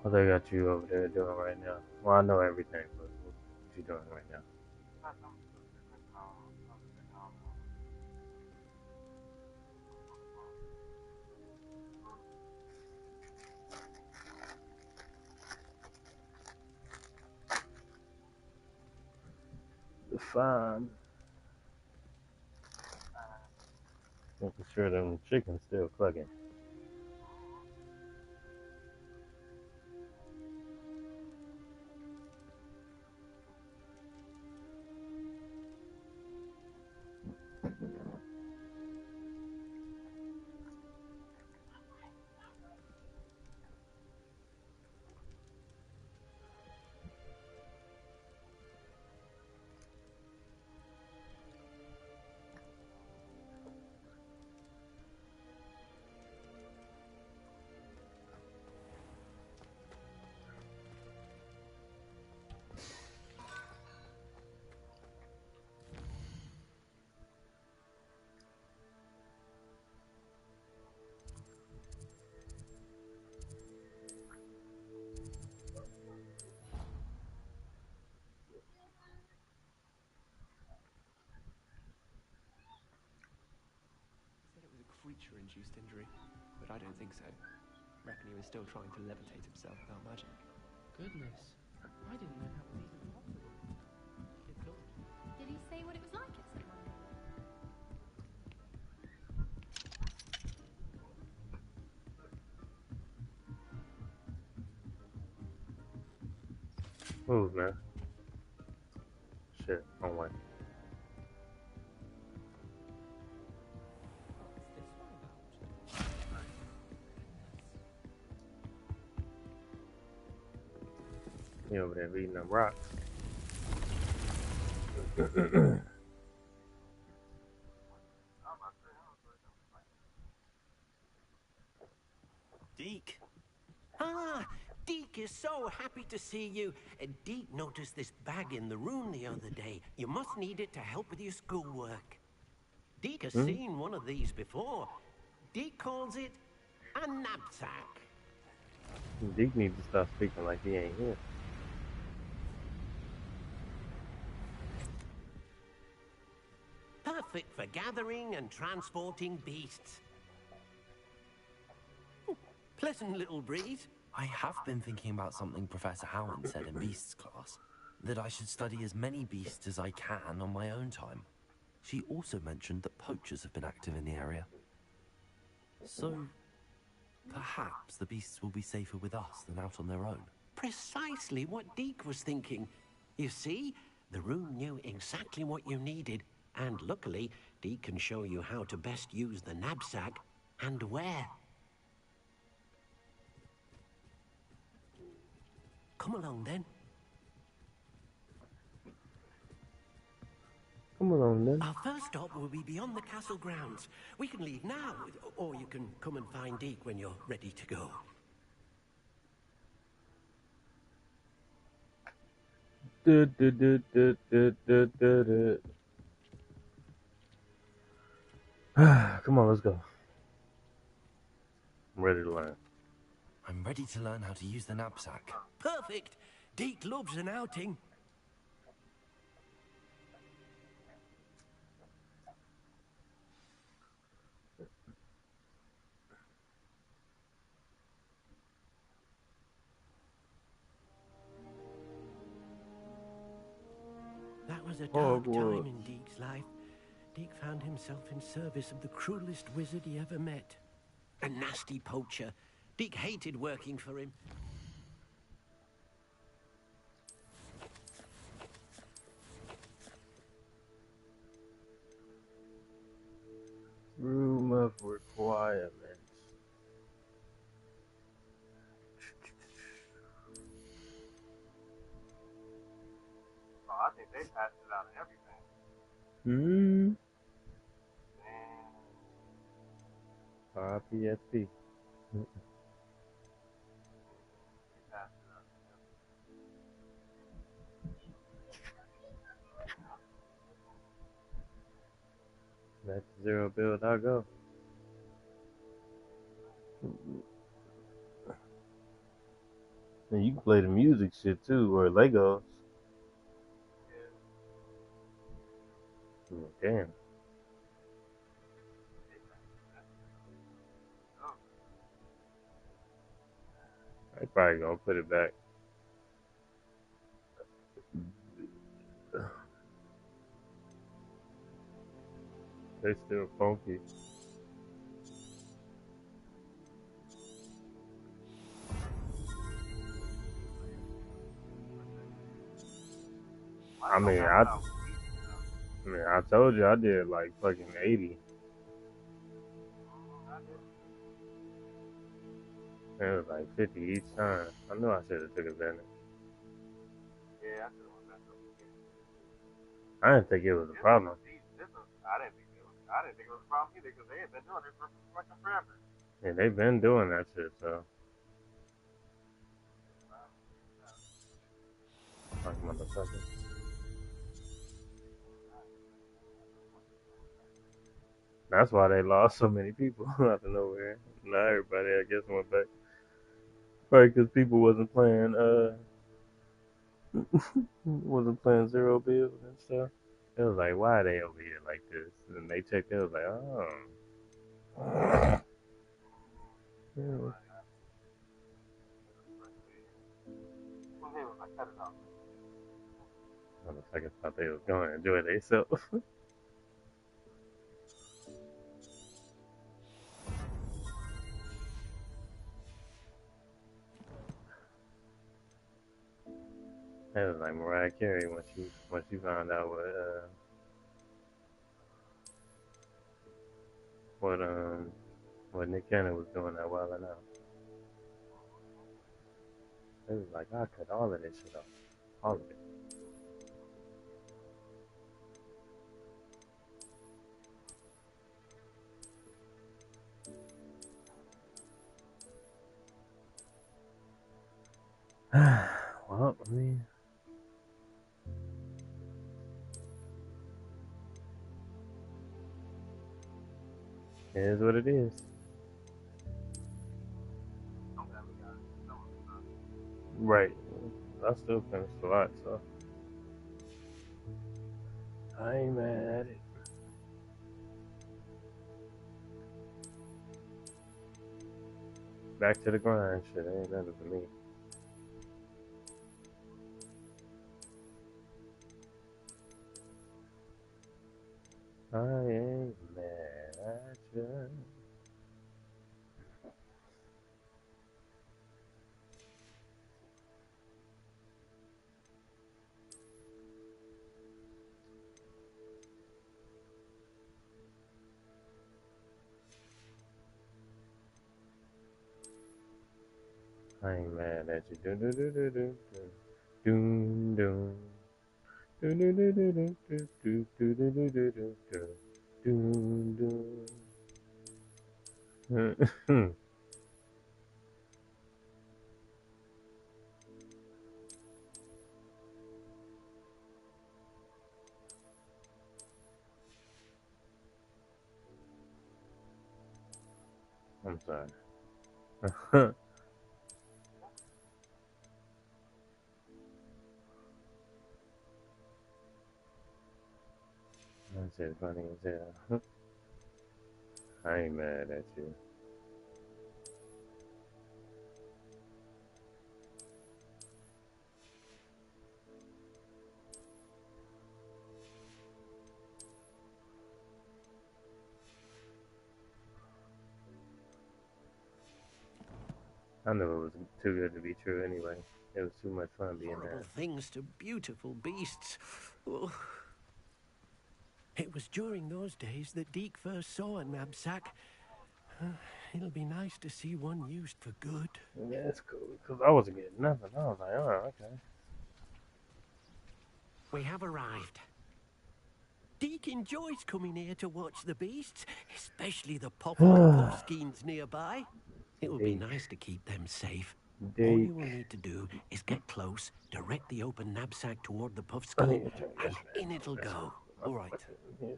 What they got you over there doing right now? Well, I know everything, but what you doing right now? Fine. Making sure them chickens still clucking. Said it was a creature-induced injury, but I don't think so. Reckon he was still trying to levitate himself without magic. Goodness, I didn't know that was even possible. It's good. Did he say what it was like at some point? Move, man. Shit, wrong way. What's this one about? He over there beating them rocks. Deke. Ah, Deke is so happy to see you. Deke noticed this bag in the room the other day. You must need it to help with your schoolwork. Deke has seen one of these before. Deke calls it a knapsack. Deke needs to stop speaking like he ain't here. Perfect for gathering and transporting beasts. Pleasant little breeze. I have been thinking about something Professor Howland said in Beasts class. That I should study as many beasts as I can on my own time. She also mentioned that poachers have been active in the area. So, perhaps the beasts will be safer with us than out on their own. Precisely what Deke was thinking. You see, the room knew exactly what you needed, and luckily, Deke can show you how to best use the knapsack and where. Come along, then. Come along, then. Our first stop will be beyond the castle grounds. We can leave now, or you can come and find Deke when you're ready to go. Come on, let's go. I'm ready to learn. I'm ready to learn how to use the knapsack. Perfect! Deke loves an outing. That was a dark time in Deke's life. Deke found himself in service of the cruelest wizard he ever met. A nasty poacher. Deke hated working for him. Room of requirements. Oh, I think they passed it out and everything. RPSP. Back to zero build, I go. And you can play the music shit too, or Legos. Damn. They probably gonna put it back. They still funky. I mean, I told you I did like fucking 80. It was like 50 each time. I knew I should have took advantage. Yeah, I should have went back up again. I didn't think it was a problem. I didn't think it was a problem either because they had been doing it for fucking forever. Yeah, they've been doing that shit, so. Like motherfucker. That's why they lost so many people out of nowhere. Not everybody, I guess, went back. Right, because people wasn't playing, Zero Bills and stuff. It was like, why are they over here like this? And they checked, it was like, oh. Yeah. Motherfuckers thought they was going to enjoy themselves. That was like Mariah Carey when she found out what Nick Cannon was doing that while and out. It was like, I cut all of this shit off. All of it. Well, I mean, it is what it is. Right. I still finished a lot, so I ain't mad at it. Back to the grind, shit. Ain't nothing for me. I ain't mad at you. I ain't mad at you. Doom, doom, doom, doom, doom, doom. Doom, doom, doom, doom, doom, doom, doom, doom, doom, doom, doom, doom. I'm sorry. That shit funny as hell. I ain't mad at you. I knew it was too good to be true anyway. It was too much fun being Horrible there. things to beautiful beasts. Oh. It was during those days that Deke first saw a knapsack. It'll be nice to see one used for good. Yeah, it's cool. Because I wasn't getting nothing. I was like, oh, okay. We have arrived. Deke enjoys coming here to watch the beasts, especially the popple and puffskeins nearby. It would be Deke. nice to keep them safe. All Deke. you will need to do is get close, direct the open knapsack toward the I puffskein, need to turn and this in it'll go. All right. Yeah.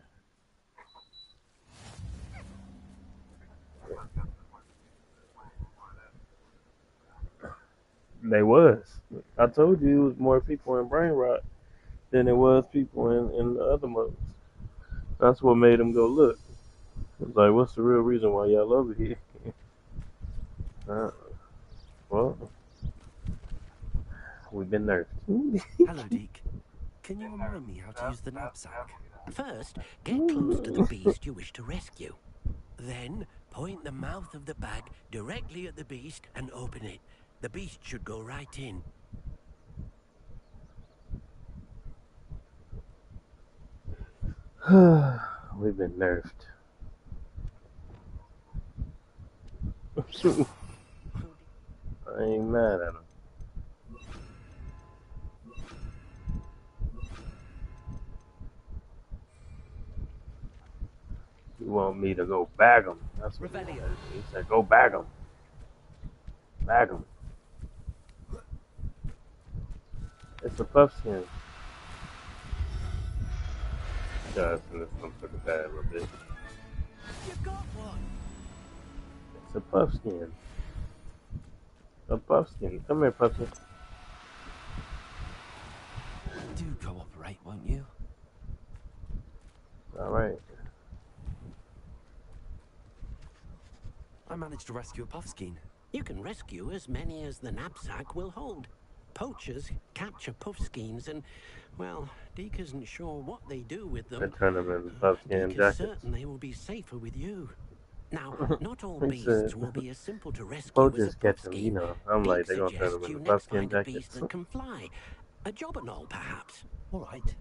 They was. I told you it was more people in Brain Rot than it was people in the other modes. That's what made them go look. It's like, what's the real reason why y'all over here? Well, we've been nerfed. Hello, Deke. Can you remind me how to use the knapsack? First, get close to the beast you wish to rescue. Then, point the mouth of the bag directly at the beast and open it. The beast should go right in. We've been nerfed. I ain't mad at him. You want me to go bag him? That's what he said. Go bag him. Bag him. It's a puff skin. Guys, this one took a bad little bit. You got one. It's a puff skin. A puff skin. Come here, puff skin. Do cooperate, won't you? All right. I managed to rescue a puffskein. You can rescue as many as the knapsack will hold. Poachers capture puffskeins and, well, Deke isn't sure what they do with them. I turn them into puff skin Deke is jackets. certain they will be safer with you. Now, not all He beasts said, will be as simple to rescue poachers as a catch them, puffskein. you know. I'm Deke like, they're going to turn them suggests into you puff next skin find a beast jackets. that can fly. A jobberknoll, perhaps. All right.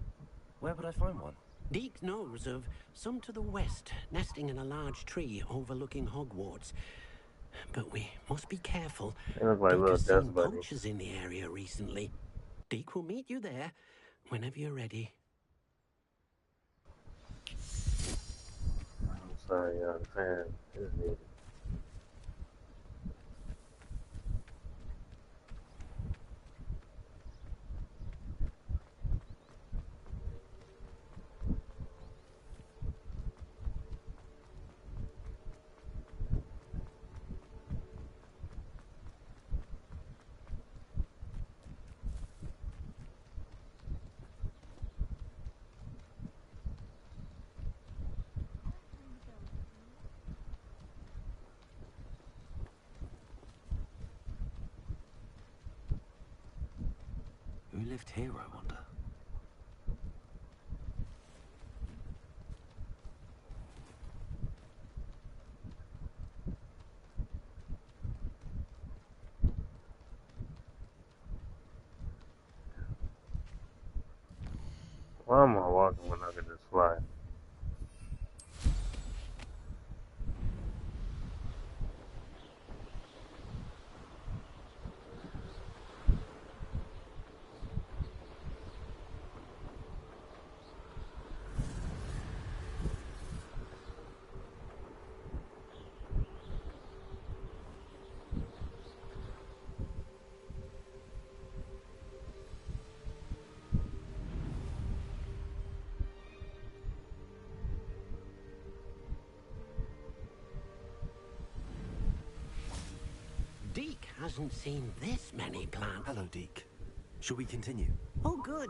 Where would I find one? Deke knows of some to the west, nesting in a large tree overlooking Hogwarts. But we must be careful. They look like Deke little has dust seen bunnies. poachers in the area recently. Deke will meet you there whenever you're ready. I'm sorry, the fan is needed. Who lived here, I wonder? Why am I walking when I can just fly? Deke hasn't seen this many plants. Hello, Deke. Shall we continue? Oh, good.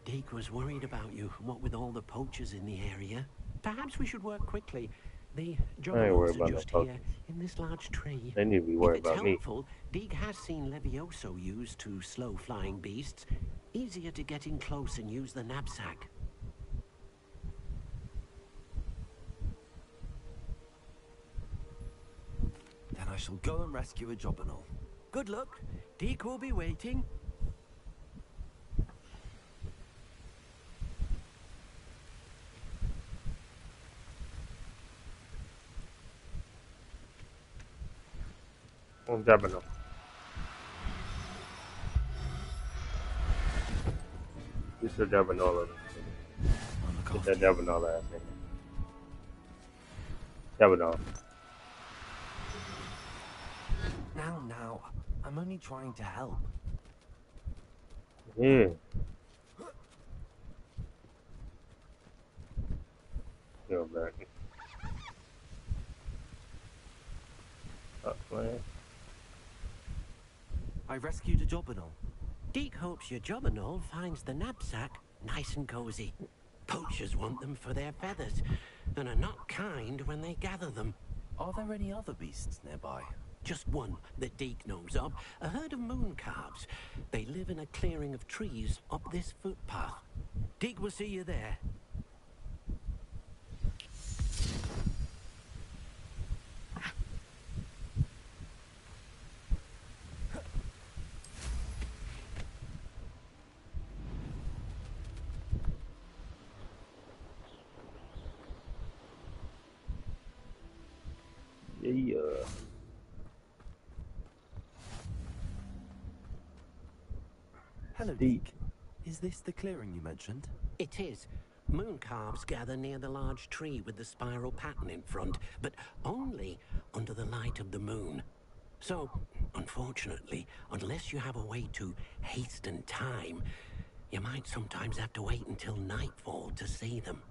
Deke was worried about you, what with all the poachers in the area. Perhaps we should work quickly. The I ain't worried juggernaut about are no just here, poachers. in this large tree. They need to be If worried it's about me. helpful, Deke has seen Levioso used to slow-flying beasts. Easier to get in close and use the knapsack. Then I shall go and rescue a jobberknoll. Good luck. Deke will be waiting. I'm jumping them. You should jumping all of them. I'll look Get after that you. jumping all ass nigga. Jumping all. Now. I'm only trying to help. Yeah. Go back. Up, man. I rescued a jobberknoll. Deke hopes your jobberknoll finds the knapsack nice and cozy. Poachers want them for their feathers, and are not kind when they gather them. Are there any other beasts nearby? Just one that Deke knows of, a herd of moon calves. They live in a clearing of trees up this footpath. Deke will see you there. Yeah. Hello, Deep. Deke. Is this the clearing you mentioned? It is. Moon calves gather near the large tree with the spiral pattern in front, but only under the light of the moon. So, unfortunately, unless you have a way to hasten time, you might sometimes have to wait until nightfall to see them.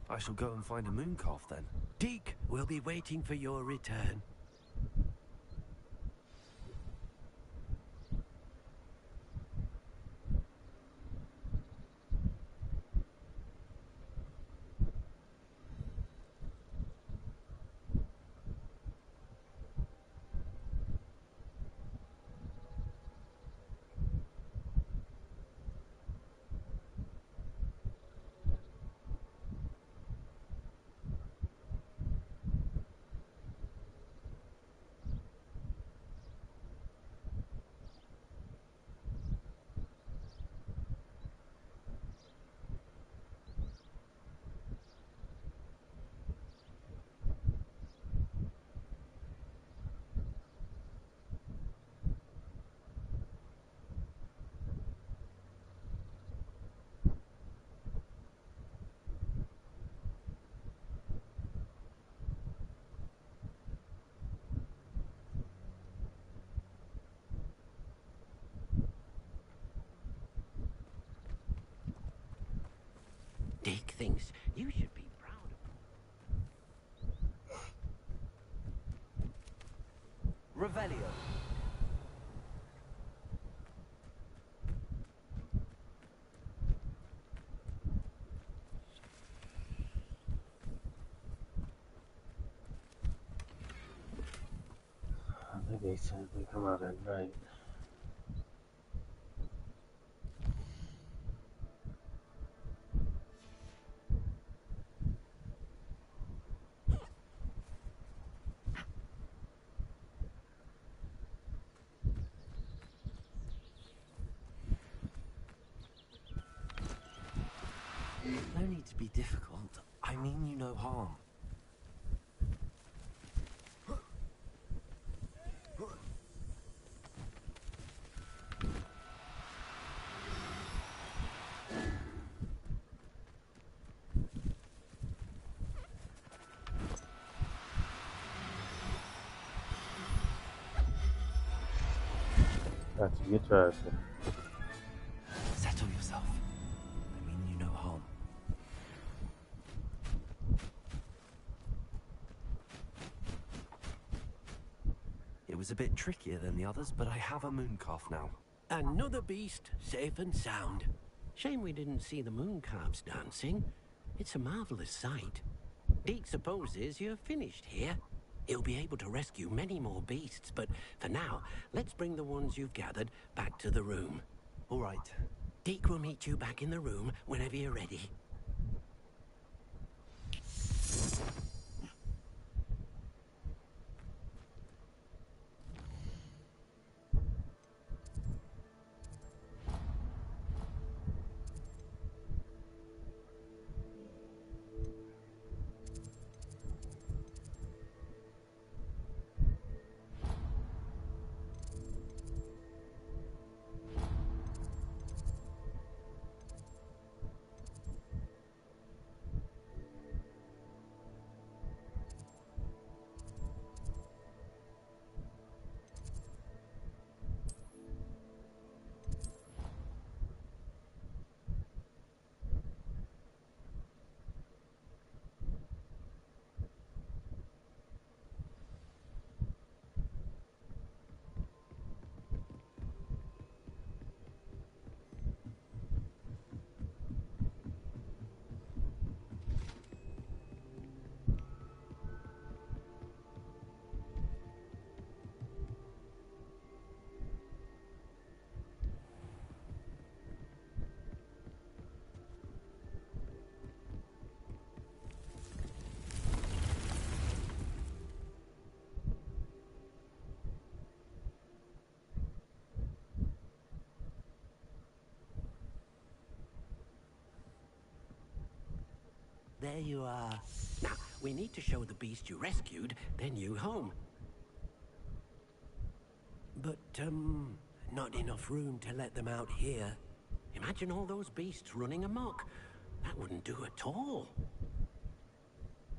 I shall go and find a moon calf then. Deke will be waiting for your return. Deke thinks you should be proud of him. Revelio. I think they said they come out at night. No need to be difficult. I mean you no harm. That's a good try, sir. Settle yourself. I mean you no harm. It was a bit trickier than the others, but I have a moon calf now. Another beast, safe and sound. Shame we didn't see the moon calves dancing. It's a marvelous sight. Deke supposes you're finished here. He'll be able to rescue many more beasts, but for now, let's bring the ones you've gathered back to the room. All right. Deke will meet you back in the room whenever you're ready. There you are. Now, we need to show the beast you rescued their new home. But, not enough room to let them out here. Imagine all those beasts running amok. That wouldn't do at all.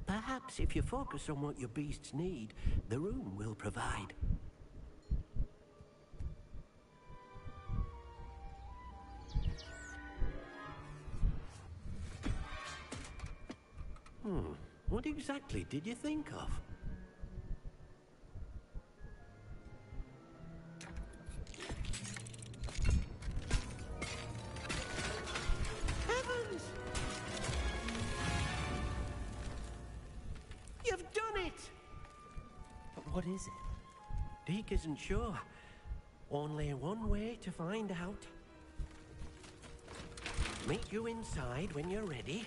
Perhaps if you focus on what your beasts need, the room will provide. What exactly did you think of? Heavens! You've done it! But what is it? Deke isn't sure. Only one way to find out. Meet you inside when you're ready.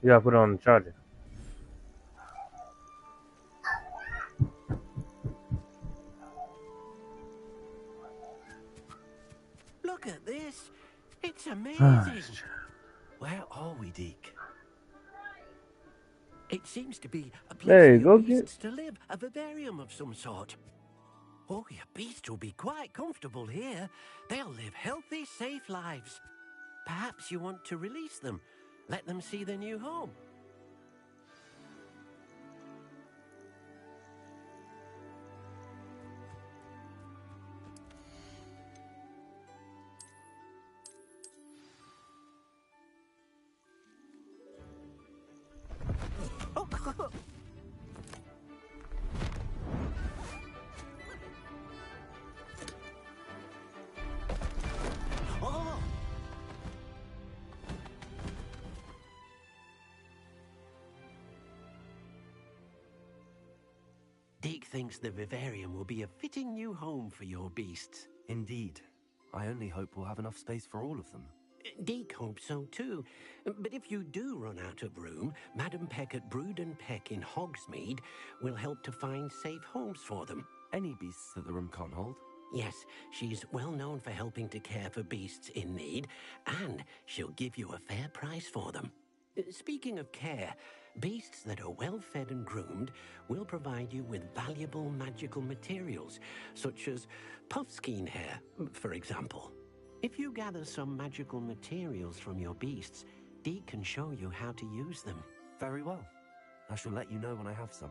You gotta put it on the charger. Look at this. It's amazing. Where are we, Deke? It seems to be a place Hey, for your go get. beasts to live, a vivarium of some sort. Oh, your beasts will be quite comfortable here. They'll live healthy, safe lives. Perhaps you want to release them, let them see their new home. Oh. Oh. Deke thinks the vivarium will be a fitting new home for your beasts. Indeed. I only hope we'll have enough space for all of them. Deke hopes so too. But if you do run out of room, Madam Peck at Brood and Peck in Hogsmeade will help to find safe homes for them. Any beasts that the room can't hold? Yes, she's well known for helping to care for beasts in need, and she'll give you a fair price for them. Speaking of care, beasts that are well fed and groomed will provide you with valuable magical materials, such as puffskein hair, for example. If you gather some magical materials from your beasts, Deke can show you how to use them. Very well. I shall let you know when I have some.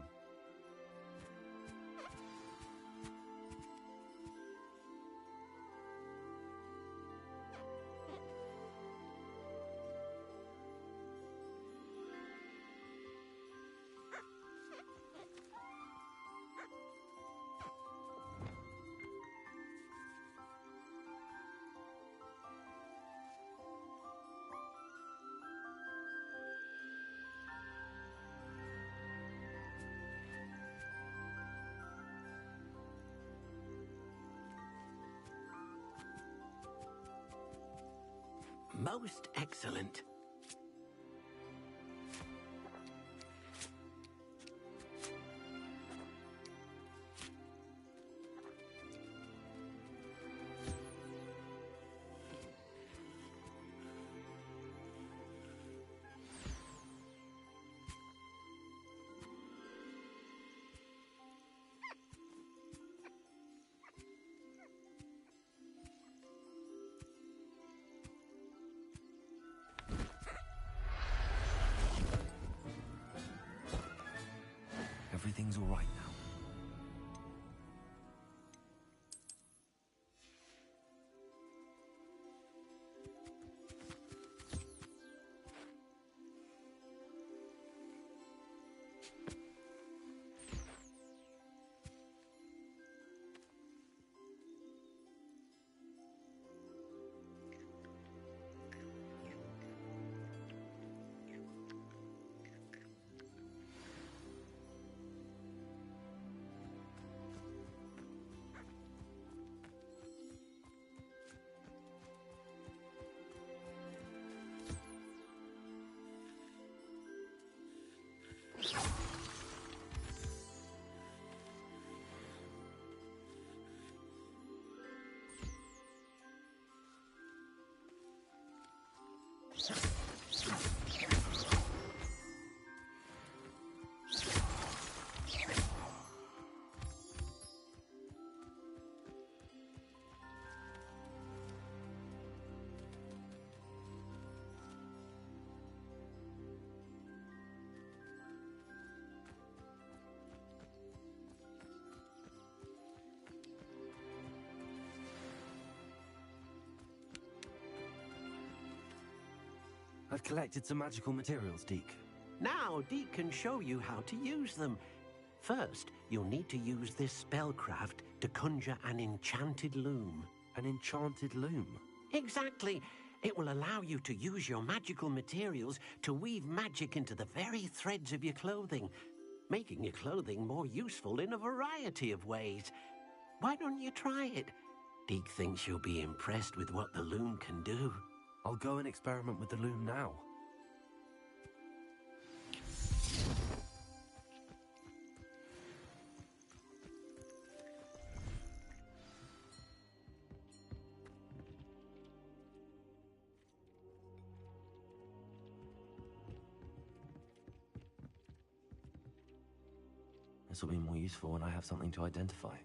Most excellent. Everything's all right now. I've collected some magical materials, Deke. Now Deke can show you how to use them. First, you'll need to use this spellcraft to conjure an enchanted loom. An enchanted loom? Exactly. It will allow you to use your magical materials to weave magic into the very threads of your clothing, making your clothing more useful in a variety of ways. Why don't you try it? Deke thinks you'll be impressed with what the loom can do. I'll go and experiment with the loom now. This will be more useful when I have something to identify.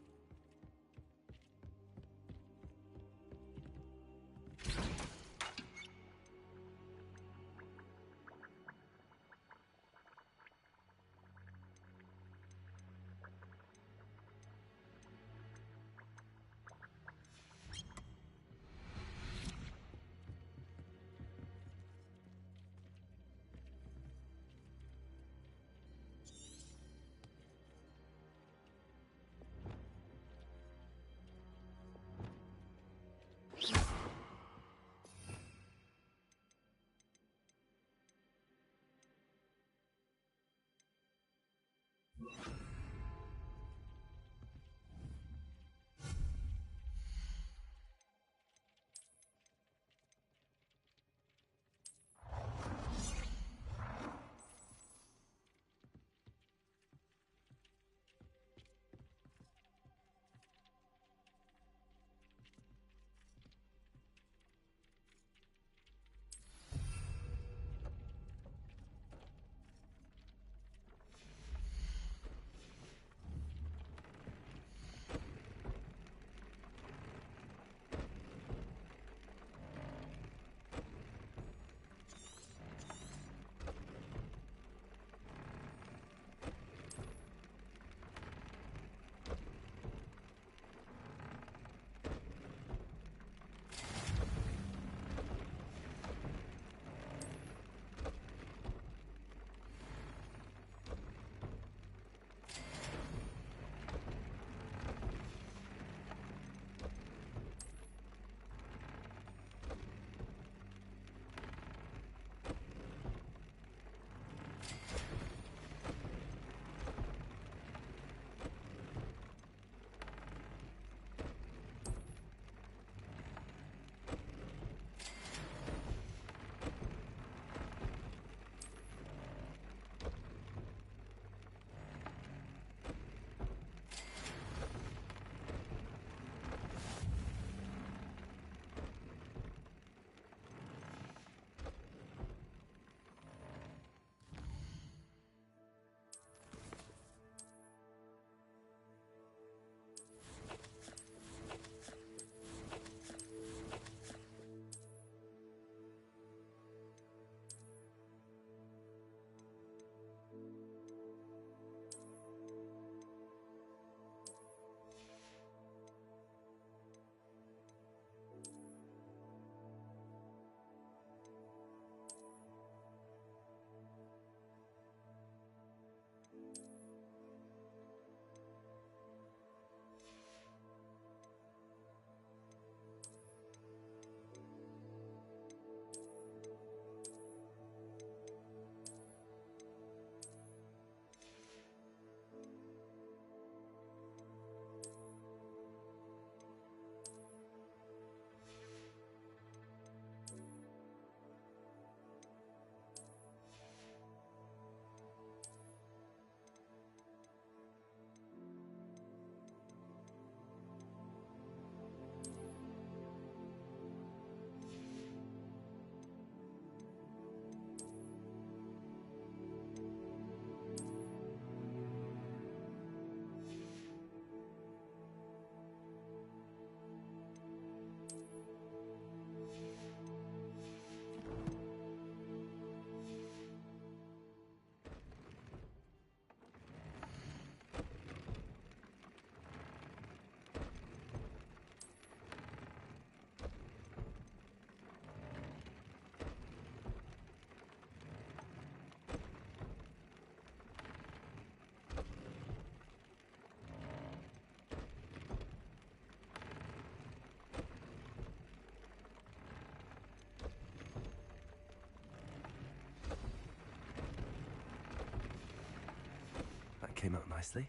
came out nicely.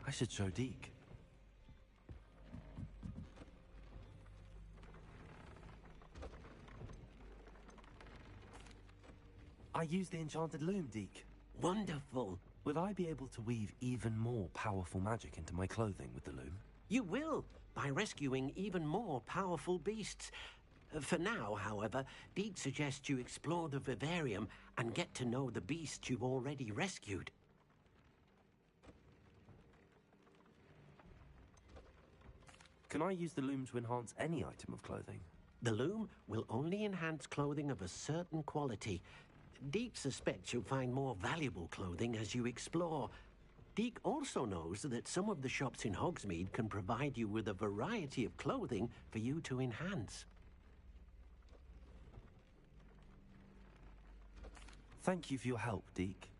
I should show Deke. I used the enchanted loom, Deke. Wonderful. Will I be able to weave even more powerful magic into my clothing with the loom? You will, by rescuing even more powerful beasts. For now, however, Deke suggests you explore the vivarium and get to know the beasts you've already rescued. Can I use the loom to enhance any item of clothing? The loom will only enhance clothing of a certain quality. Deke suspects you'll find more valuable clothing as you explore. Deke also knows that some of the shops in Hogsmeade can provide you with a variety of clothing for you to enhance. Thank you for your help, Deke.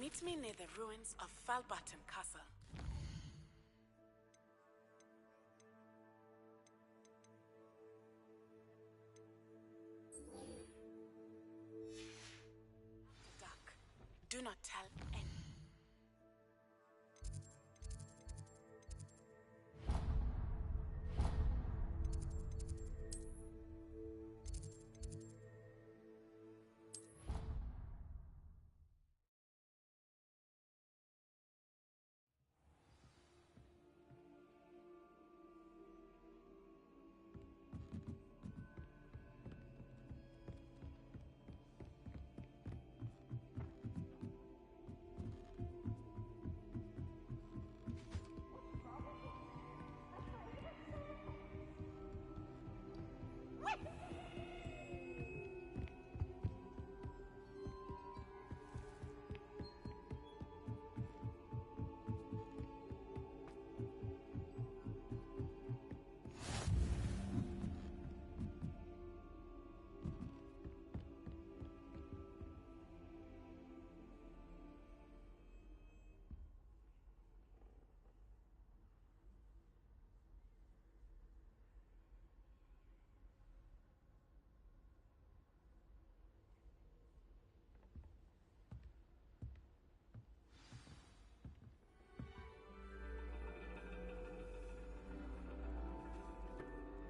Meet me near the ruins of Falbaton Castle. Dark. Do not tell anyone.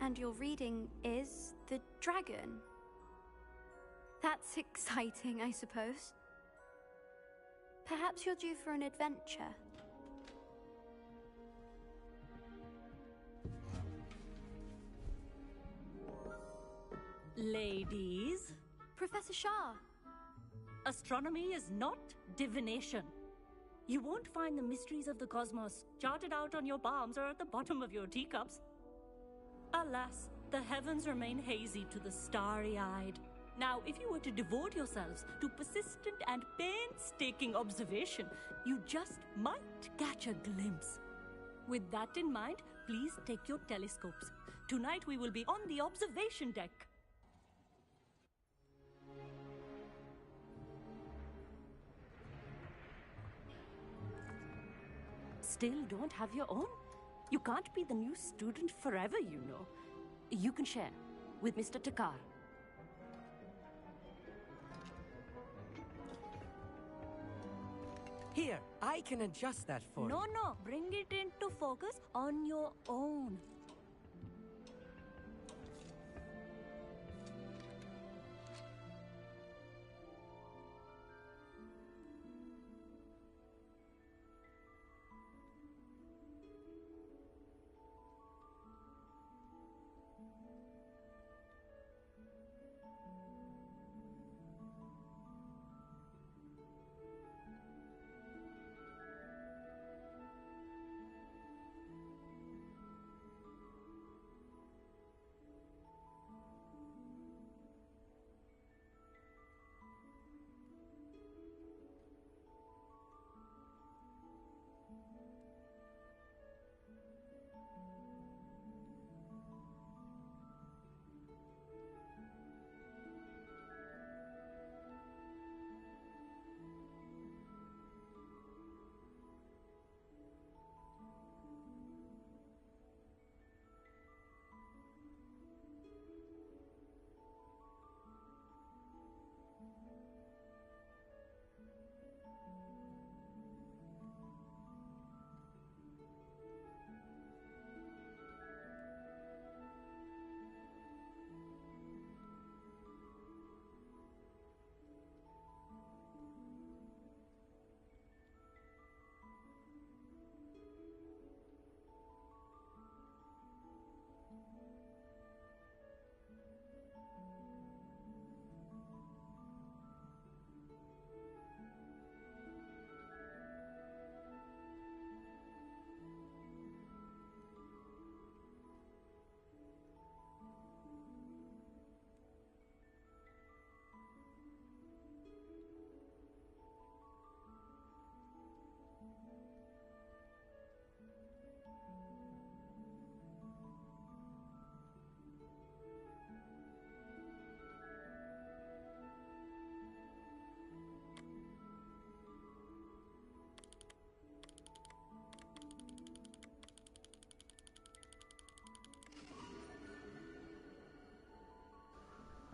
And your reading is the dragon. That's exciting, I suppose. Perhaps you're due for an adventure. Ladies, Professor Shah. astronomy is not divination. You won't find the mysteries of the cosmos charted out on your palms or at the bottom of your teacups. Alas, the heavens remain hazy to the starry-eyed. Now, if you were to devote yourselves to persistent and painstaking observation, you just might catch a glimpse. With that in mind, please take your telescopes. Tonight we will be on the observation deck. Still don't have your own? You can't be the new student forever, you know. You can share with Mr. Takar. Here, I can adjust that for you. No, bring it into focus on your own.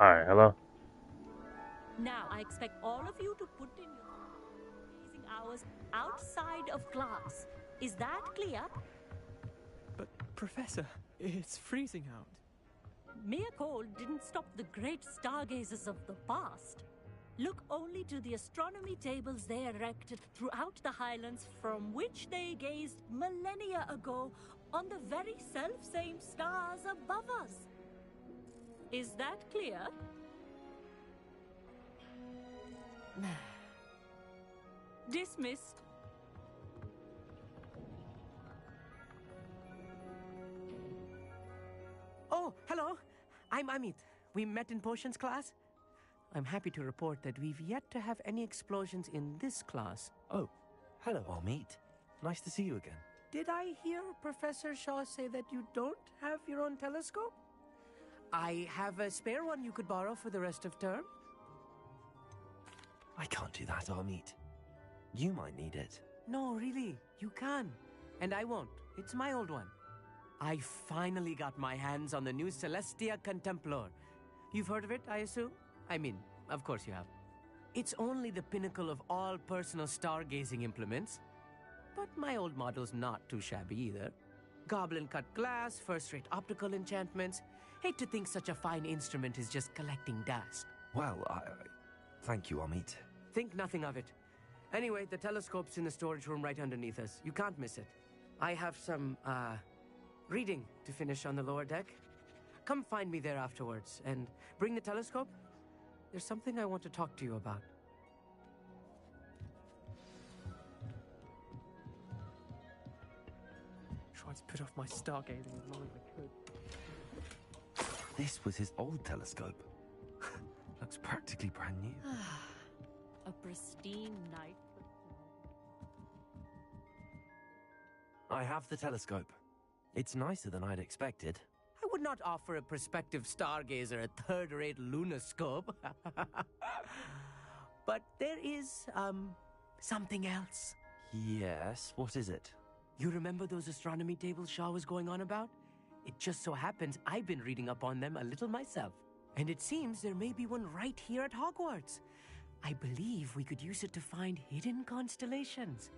Alright, hello? Now, I expect all of you to put in your gazing hours outside of class. Is that clear? But, Professor, it's freezing out. Mere cold didn't stop the great stargazers of the past. Look only to the astronomy tables they erected throughout the Highlands from which they gazed millennia ago on the very self-same stars above us. Is that clear? Dismissed. Oh, hello. I'm Amit. We met in potions class. I'm happy to report that we've yet to have any explosions in this class. Oh, hello, Amit. Nice to see you again. Did I hear Professor Shaw say that you don't have your own telescope? I have a spare one you could borrow for the rest of term. I can't do that, Amit. You might need it. No, really, you can. And I won't. It's my old one. I finally got my hands on the new Celestia Contemplor. You've heard of it, I assume? I mean, of course you have. It's only the pinnacle of all personal stargazing implements. But my old model's not too shabby either. Goblin-cut glass, first-rate optical enchantments. Hate to think such a fine instrument is just collecting dust. Well, thank you, Amit. Think nothing of it. Anyway, the telescope's in the storage room right underneath us. You can't miss it. I have some, reading to finish on the lower deck. Come find me there afterwards, and bring the telescope. There's something I want to talk to you about. Tried to put off my stargazing as long as I could. This was his old telescope. Looks practically brand new. A pristine night. I have the telescope. It's nicer than I'd expected. I would not offer a prospective stargazer a third-rate lunoscope. But there is, something else. Yes, what is it? You remember those astronomy tables Shaw was going on about? It just so happens I've been reading up on them a little myself. And it seems there may be one right here at Hogwarts. I believe we could use it to find hidden constellations.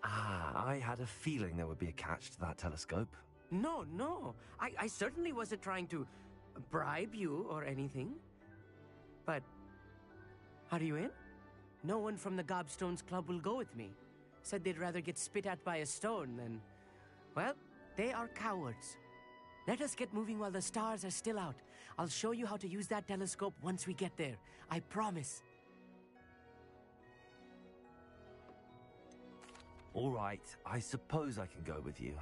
I had a feeling there would be a catch to that telescope. No. I certainly wasn't trying to bribe you or anything. But, are you in? No one from the Gobstones Club will go with me. Said they'd rather get spit at by a stone than... Well, they are cowards. Let us get moving while the stars are still out. I'll show you how to use that telescope once we get there. I promise. All right, I suppose I can go with you.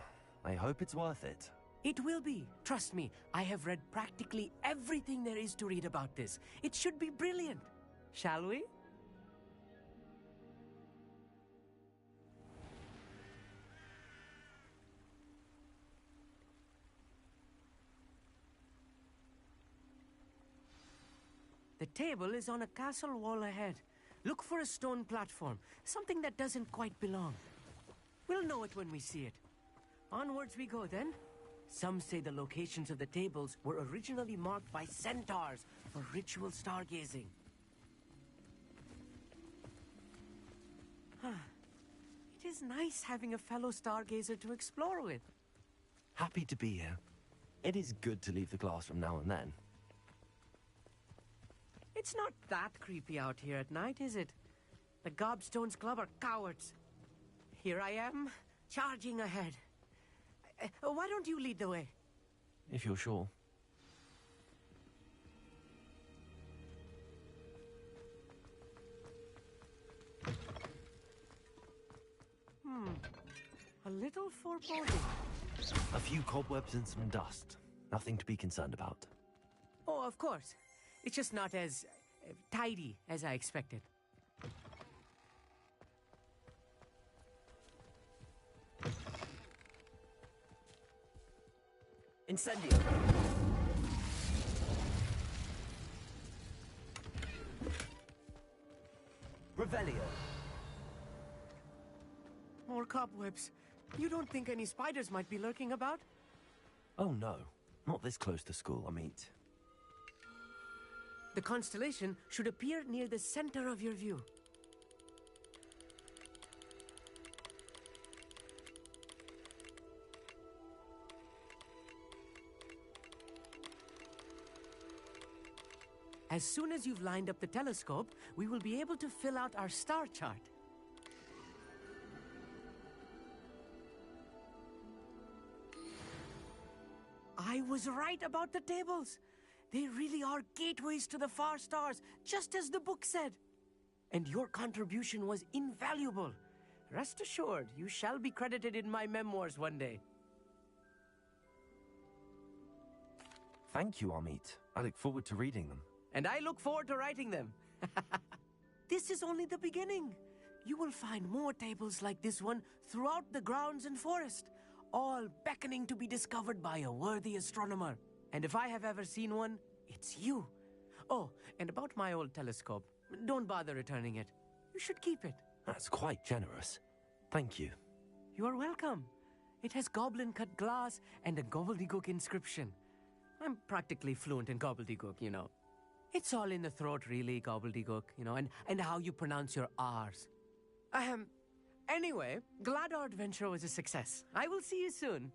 I hope it's worth it. It will be. Trust me, I have read practically everything there is to read about this. It should be brilliant. Shall we? The table is on a castle wall ahead. Look for a stone platform, something that doesn't quite belong. We'll know it when we see it. Onwards we go then. Some say the locations of the tables were originally marked by centaurs for ritual stargazing. It is nice having a fellow stargazer to explore with. Happy to be here. It is good to leave the classroom now and then. It's not that creepy out here at night, is it? The Gobstones Club are cowards. Here I am, charging ahead. Why don't you lead the way? If you're sure. A little foreboding. A few cobwebs and some dust. Nothing to be concerned about. Oh, of course. It's just not as tidy as I expected. Incendio! Revelio! More cobwebs. You don't think any spiders might be lurking about? Oh no. Not this close to school, Amit. The constellation should appear near the center of your view. As soon as you've lined up the telescope, we will be able to fill out our star chart. I was right about the tables. They really are gateways to the far stars, just as the book said. And your contribution was invaluable. Rest assured, you shall be credited in my memoirs one day. Thank you, Amit. I look forward to reading them. And I look forward to writing them. This is only the beginning. You will find more tables like this one throughout the grounds and forest, all beckoning to be discovered by a worthy astronomer. And if I have ever seen one, it's you. Oh, and about my old telescope, don't bother returning it. You should keep it. That's quite generous. Thank you. You are welcome. It has goblin-cut glass and a gobbledygook inscription. I'm practically fluent in gobbledygook, you know. It's all in the throat, really, gobbledygook, you know, and how you pronounce your R's. Anyway, glad our adventure was a success. I will see you soon.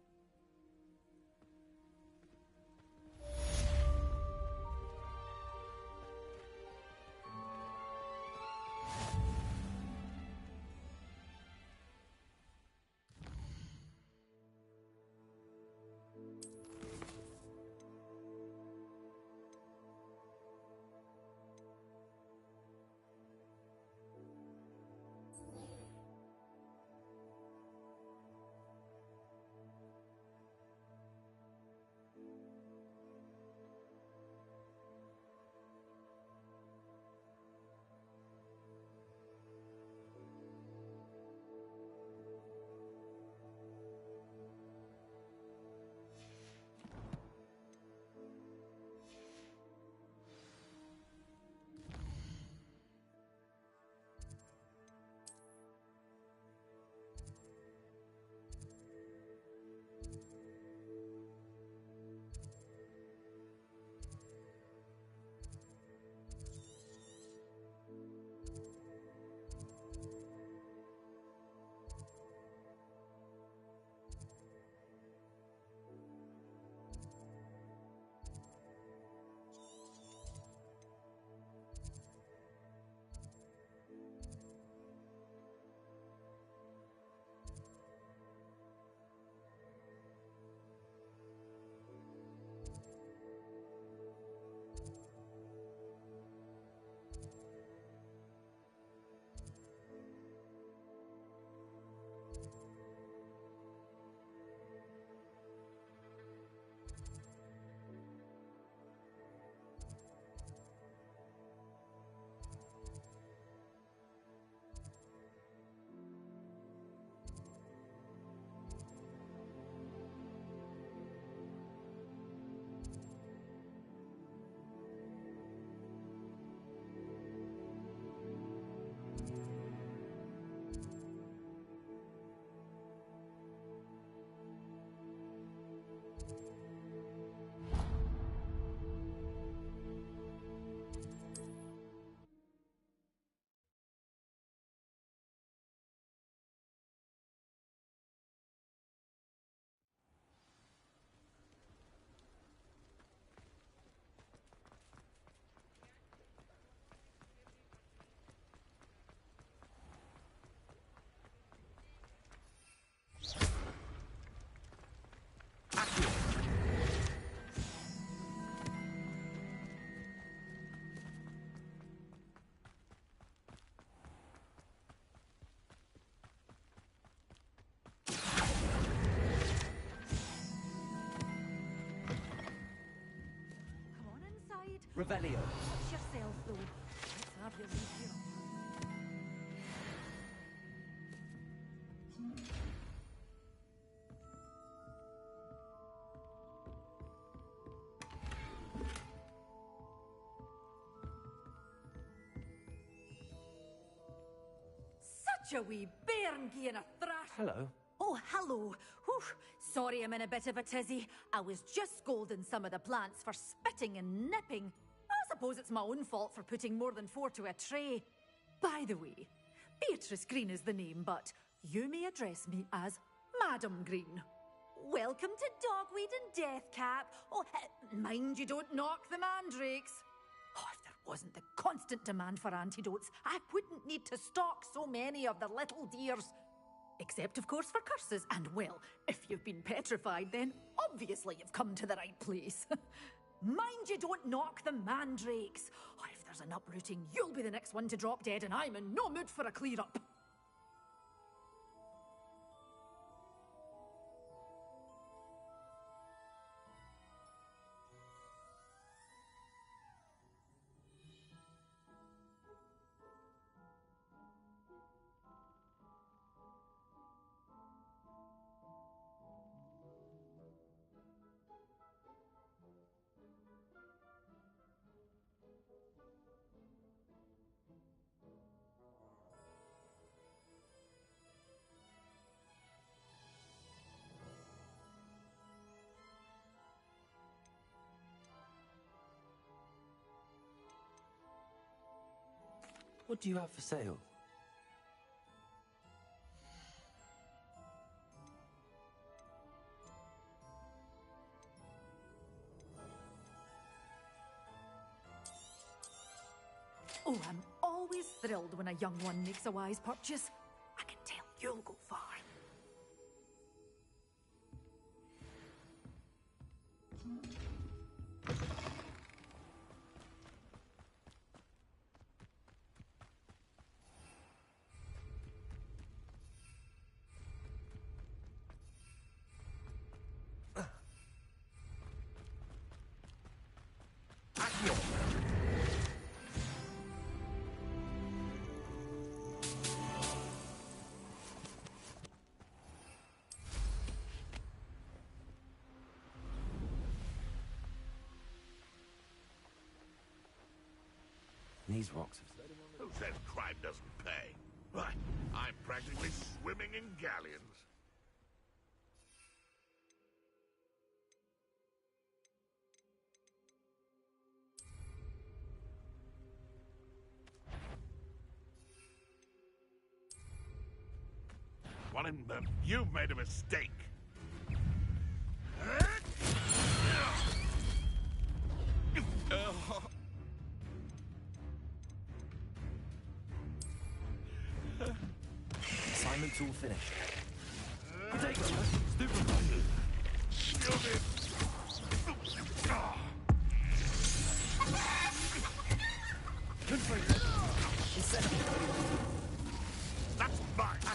Revelio. Watch yourself, though. Let's have you leave here. Such a wee bairn gieing a thrash. Hello. Oh, hello. Whew. Sorry I'm in a bit of a tizzy. I was just scolding some of the plants for spitting and nipping. I suppose it's my own fault for putting more than 4 to a tray. By the way, Beatrice Green is the name, but you may address me as Madam Green. Welcome to Dogweed and Deathcap. Oh, mind you don't knock the mandrakes. Oh, if there wasn't the constant demand for antidotes, I wouldn't need to stock so many of the little dears. Except, of course, for curses. And, well, if you've been petrified, then obviously you've come to the right place. Mind you don't knock the mandrakes. Oh, if there's an uprooting, you'll be the next one to drop dead, and I'm in no mood for a clear-up. What do you have for sale? Oh, I'm always thrilled when a young one makes a wise purchase. I can tell you'll go far. These rocks Who says crime doesn't pay? Why, I'm practically swimming in galleons. What in the... You've made a mistake. assignment's all finished. Take them, stupid. Good for you. That's mine.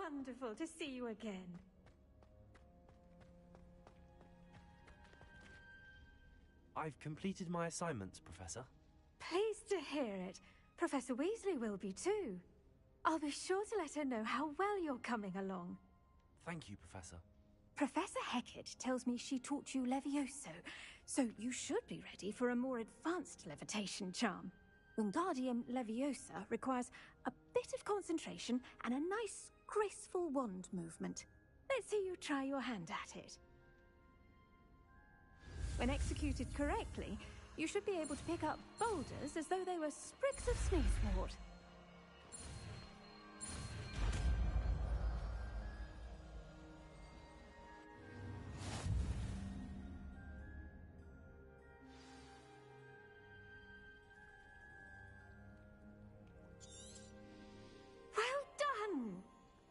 wonderful to see you again. I've completed my assignments, Professor. Pleased to hear it. Professor Weasley will be too. I'll be sure to let her know how well you're coming along. Thank you, Professor. Professor Hecat tells me she taught you Levioso, so you should be ready for a more advanced levitation charm. Wingardium Leviosa requires a bit of concentration and a nice, graceful wand movement. Let's see you try your hand at it. When executed correctly, you should be able to pick up boulders as though they were sprigs of sneezewort.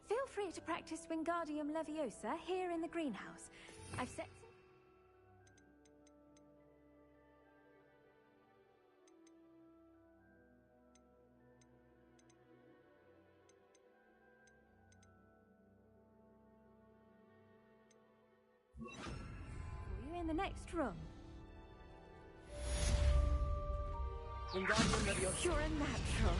Feel free to practice Wingardium Leviosa here in the greenhouse. I've set... for you in the next room. Wingardium Leviosa. You're a natural.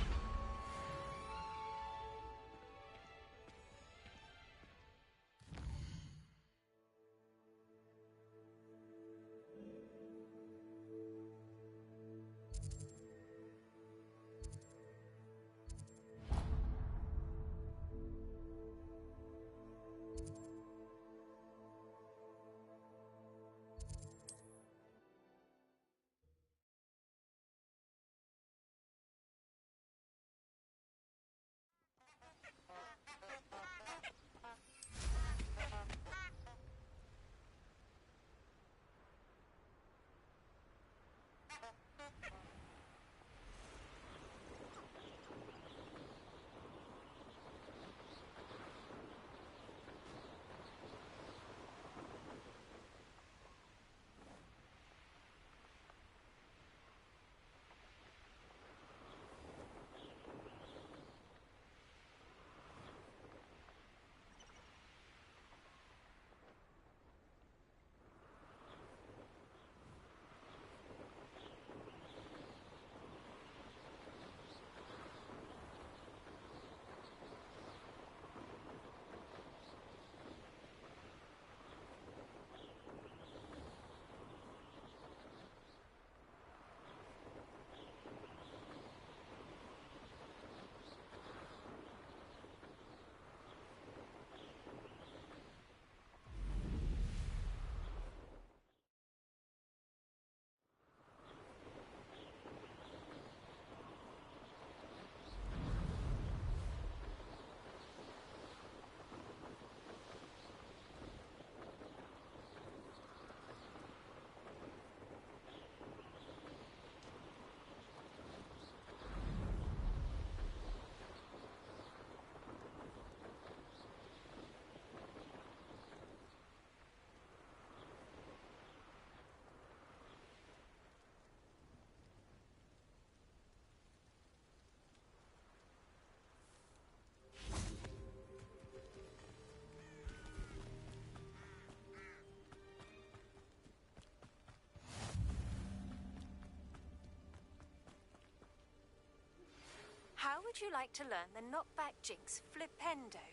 How would you like to learn the knockback jinx flipendo?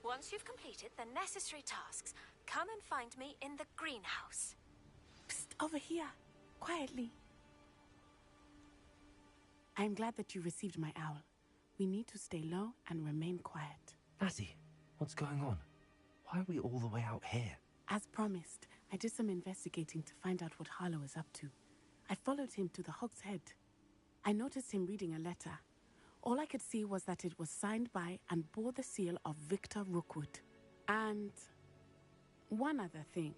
Once you've completed the necessary tasks, come and find me in the greenhouse. Psst, over here. Quietly. I'm glad that you received my owl. We need to stay low and remain quiet. Natty, what's going on? Why are we all the way out here? As promised, I did some investigating to find out what Harlow is up to. I followed him to the Hog's Head. I noticed him reading a letter. All I could see was that it was signed by and bore the seal of Victor Rookwood. And one other thing.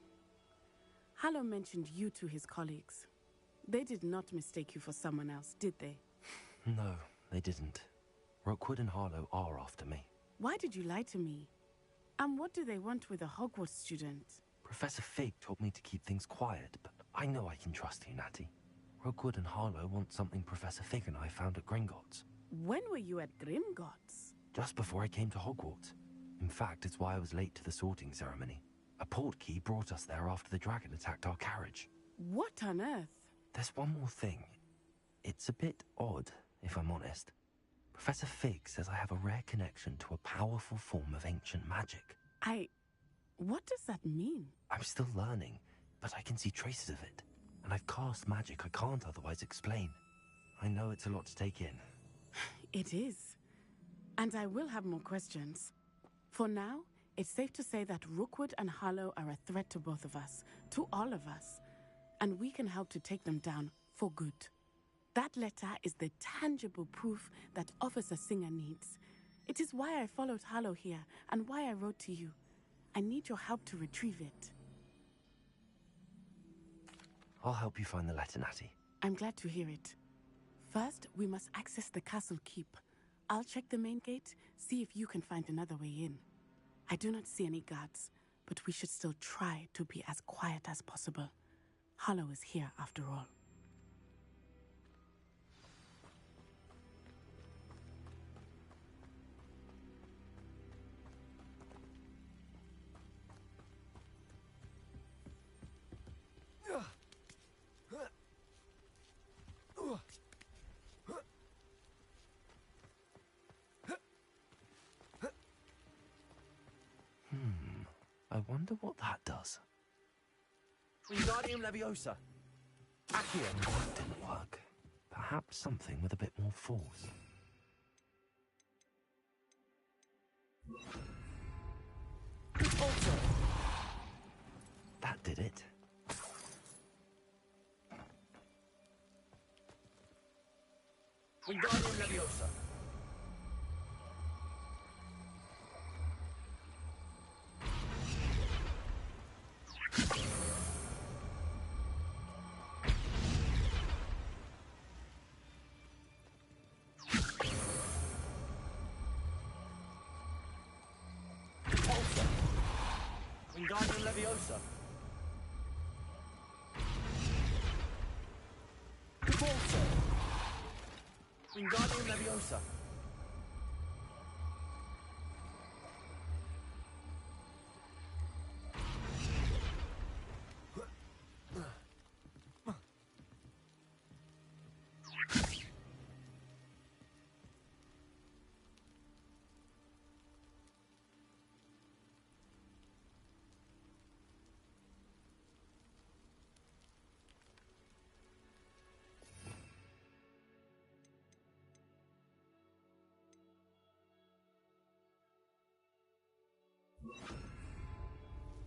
Harlow mentioned you to his colleagues. They did not mistake you for someone else, did they? No, they didn't. Rookwood and Harlow are after me. Why did you lie to me? And what do they want with a Hogwarts student? Professor Fig told me to keep things quiet, but I know I can trust you, Natty. Rookwood and Harlow want something Professor Fig and I found at Gringotts. When were you at Grimgotts? Just before I came to Hogwarts. In fact, it's why I was late to the sorting ceremony. A portkey brought us there after the dragon attacked our carriage. What on earth? There's one more thing. It's a bit odd, if I'm honest. Professor Fig says I have a rare connection to a powerful form of ancient magic. What does that mean? I'm still learning, but I can see traces of it. And I've cast magic I can't otherwise explain. I know it's a lot to take in. It is. And I will have more questions. For now, it's safe to say that Rookwood and Harlow are a threat to both of us, to all of us. And we can help to take them down for good. That letter is the tangible proof that Officer Singer needs. It is why I followed Harlow here and why I wrote to you. I need your help to retrieve it. I'll help you find the letter, Natty. I'm glad to hear it. First, we must access the castle keep. I'll check the main gate, see if you can find another way in. I do not see any guards, but we should still try to be as quiet as possible. Harlow is here after all. I wonder what that does. Wingardium Leviosa. Accio. That didn't work. Perhaps something with a bit more force. That did it. Wingardium Leviosa. Wingardium Leviosa. Repulsor. Wingardium Leviosa.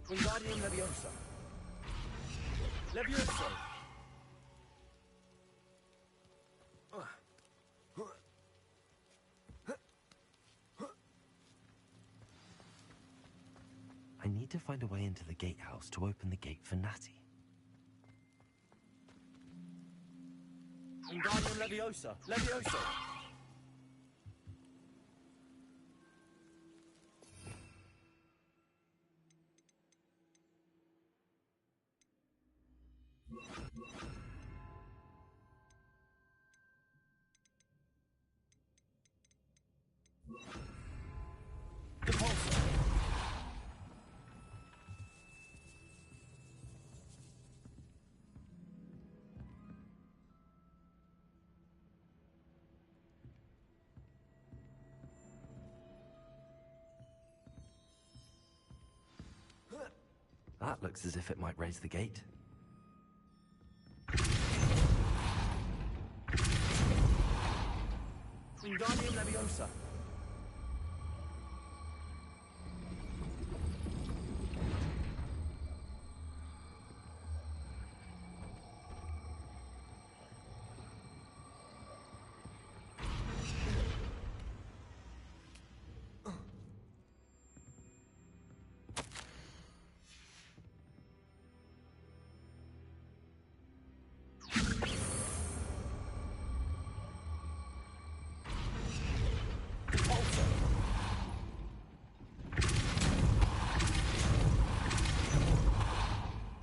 Wingardium Leviosa. Leviosa. I need to find a way into the gatehouse to open the gate for Natty. Wingardium Leviosa. Leviosa. That looks as if it might raise the gate. Wingardium Leviosa.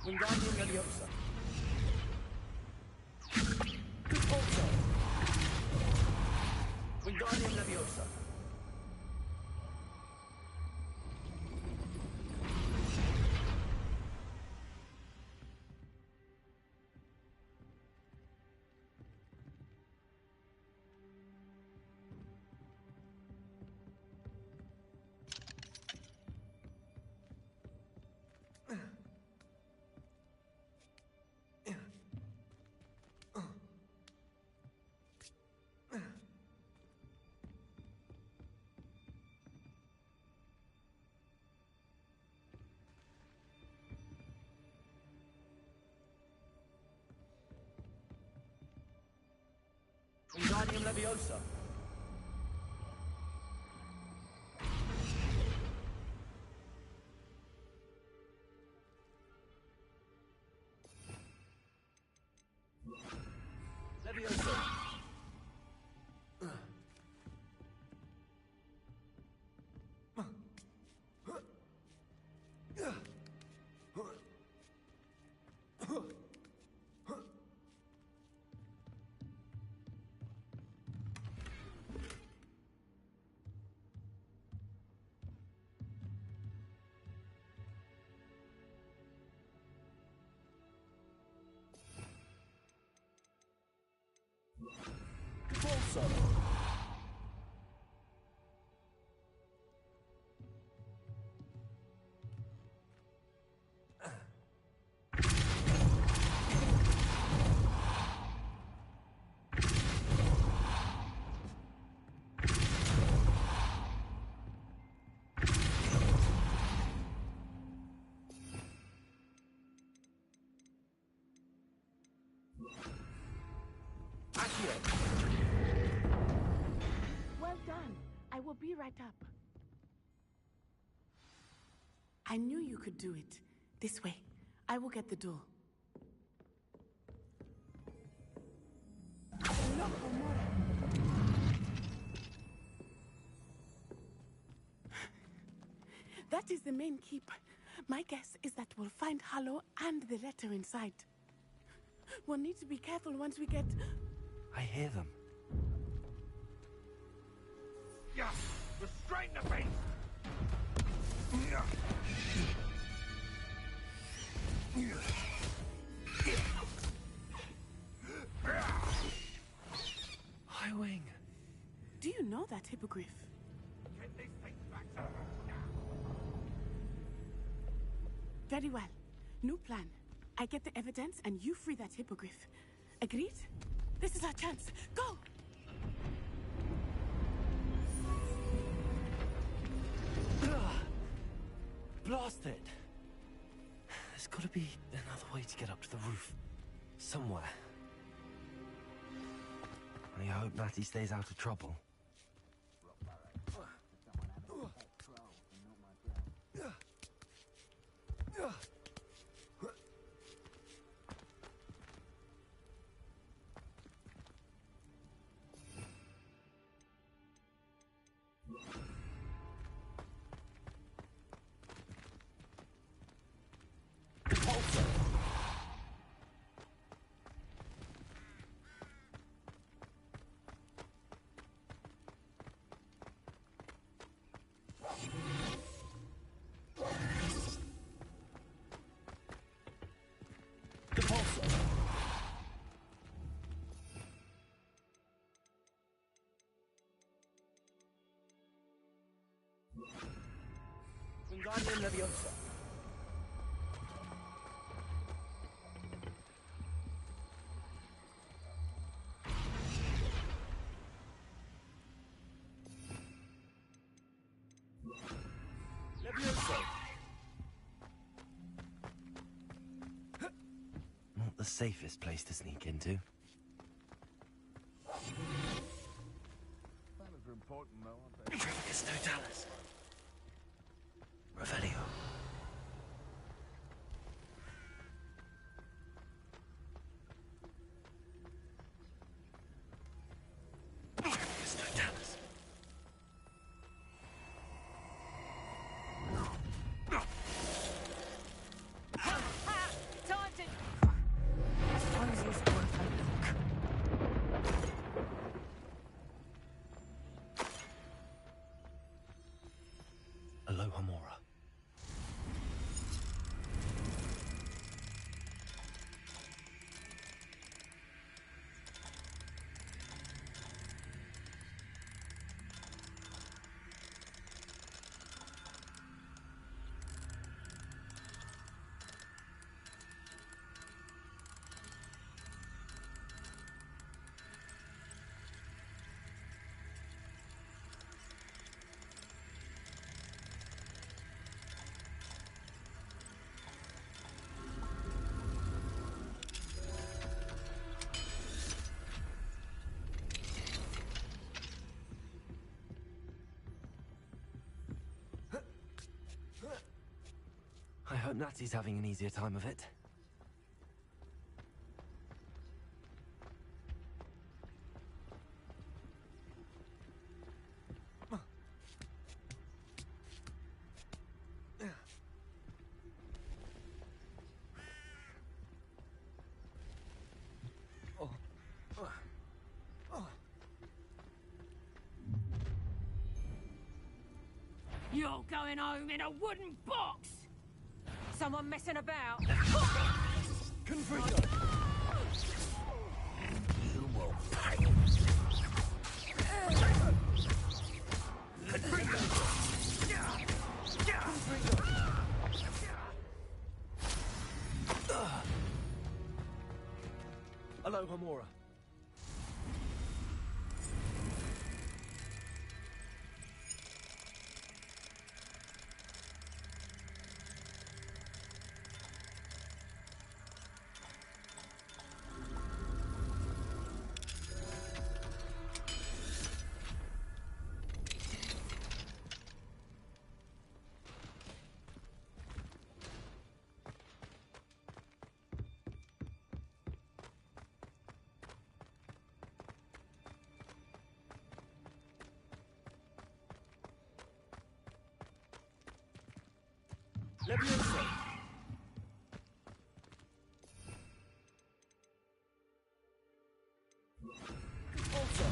Wingardium Leviosa. Repulsor. Wingardium Leviosa. Wingardium Leviosa. Leviosa. Also. Well done. I will be right up. I knew you could do it. This way. I will get the door. That is the main keep. My guess is that we'll find Hollow and the letter inside. We'll need to be careful once we get... I hear them. Yeah, restrain the beast! Highwing. Do you know that hippogriff? Get these things back to me now. Very well. New plan. I get the evidence and you free that hippogriff. Agreed? This is our chance. Go! Blast it! There's gotta be another way to get up to the roof. Somewhere. I hope Natty stays out of trouble. Wingardium Leviosa. Leviosa. Not the safest place to sneak into. Planners are important, though, aren't they? It's no Dallas. Revelio. It's no Dallas. Taunted! Alohomora. hope Natty's having an easier time of it. You're going home in a wooden box! Someone messing about? Confringo! You will pay. Hello, Homura. Levioso! Also!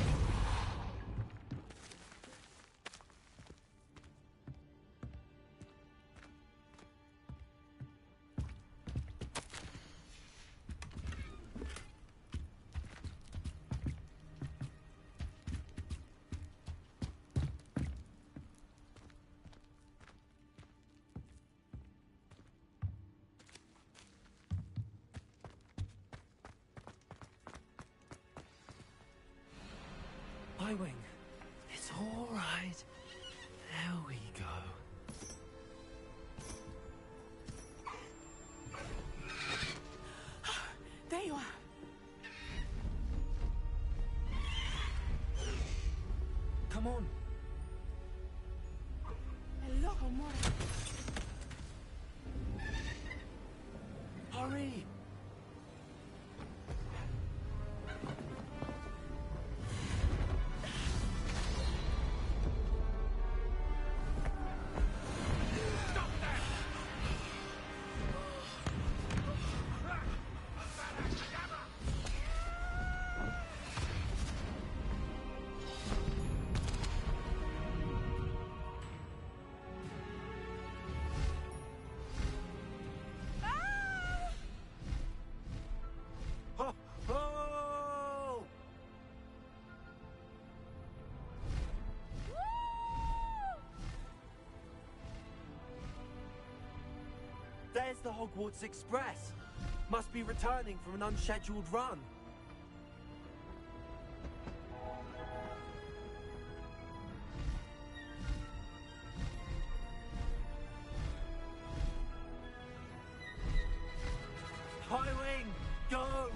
Wing, it's all right. There we go. There you are. Come on. Hello, Homura. Hurry! There's the Hogwarts Express. Must be returning from an unscheduled run. Highwing, go!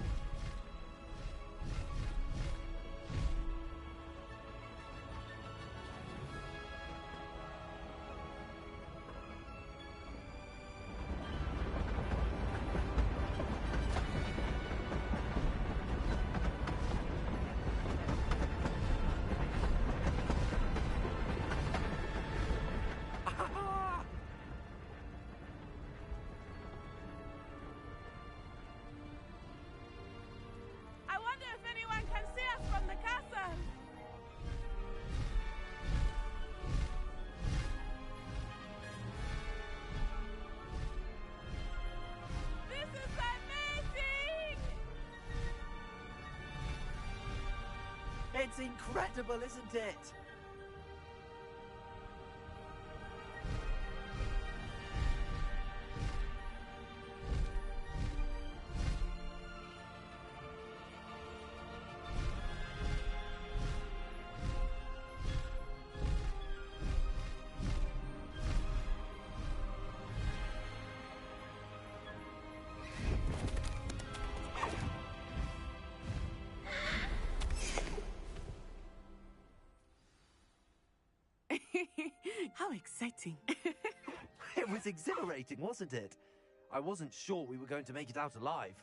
It's incredible, isn't it? How exciting. It It was exhilarating, wasn't it? I wasn't sure we were going to make it out alive.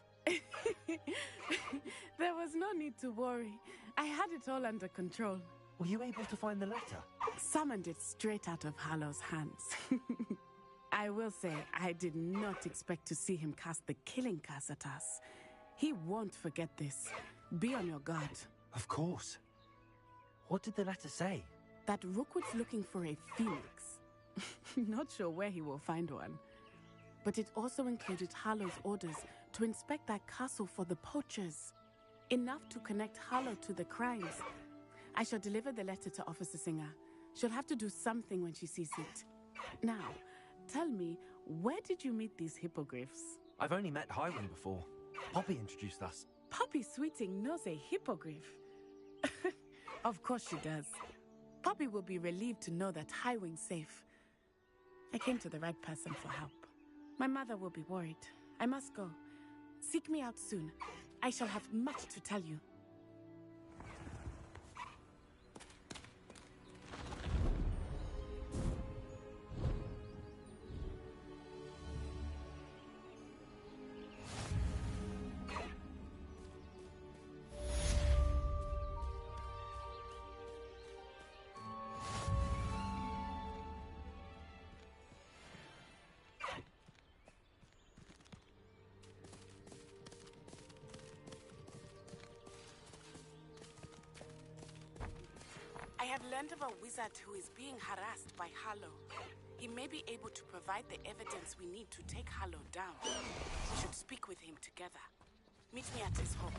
There was no need to worry. I had it all under control. Were you able to find the letter? Summoned it straight out of Hallow's hands. I will say, I did not expect to see him cast the killing curse at us. He won't forget this. Be on your guard. Of course. What did the letter say? That Rookwood's looking for a phoenix. Not sure where he will find one. But it also included Harlow's orders to inspect that castle for the poachers. Enough to connect Harlow to the crimes. I shall deliver the letter to Officer Singer. She'll have to do something when she sees it. Now, tell me, where did you meet these hippogriffs? I've only met Highwing before. Poppy introduced us. Poppy Sweeting knows a hippogriff. Of course she does. Poppy will be relieved to know that Highwing's safe. I came to the right person for help. My mother will be worried. I must go. Seek me out soon. I shall have much to tell you. I have learned of a wizard who is being harassed by Harlow. He may be able to provide the evidence we need to take Harlow down. We should speak with him together. Meet me at his home.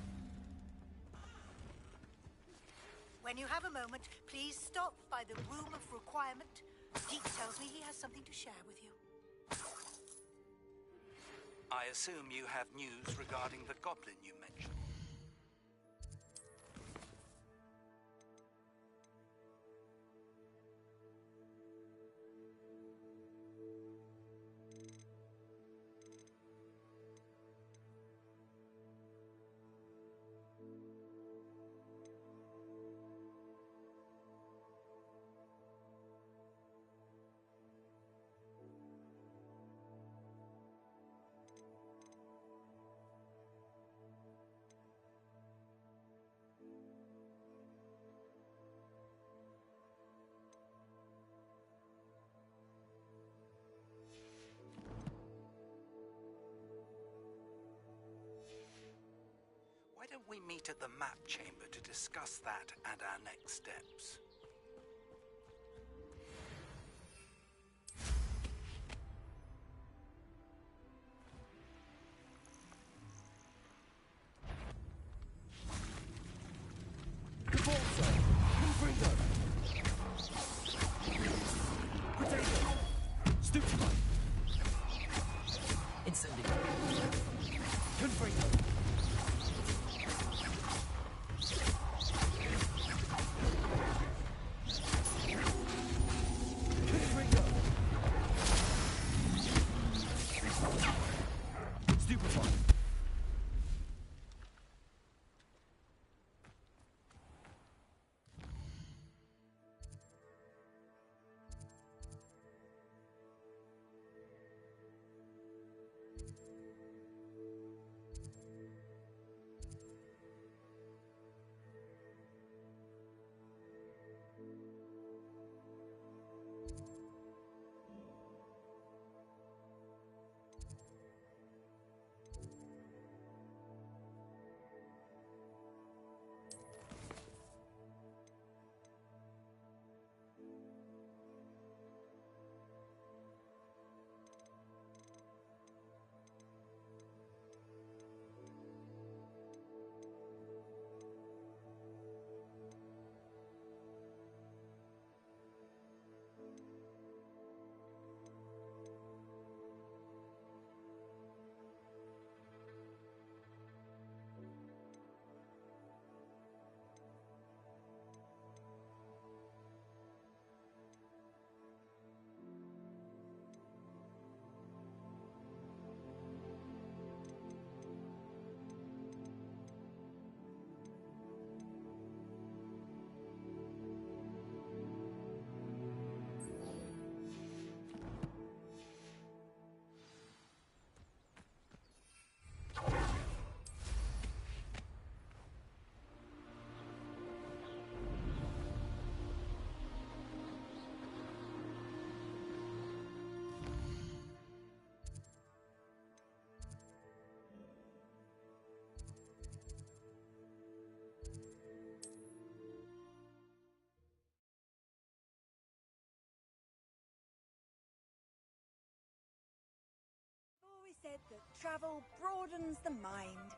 When you have a moment, please stop by the Room of Requirement. Deke tells me he has something to share with you. I assume you have news regarding the goblin you mentioned. Why don't we meet at the map chamber to discuss that and our next steps? said that travel broadens the mind.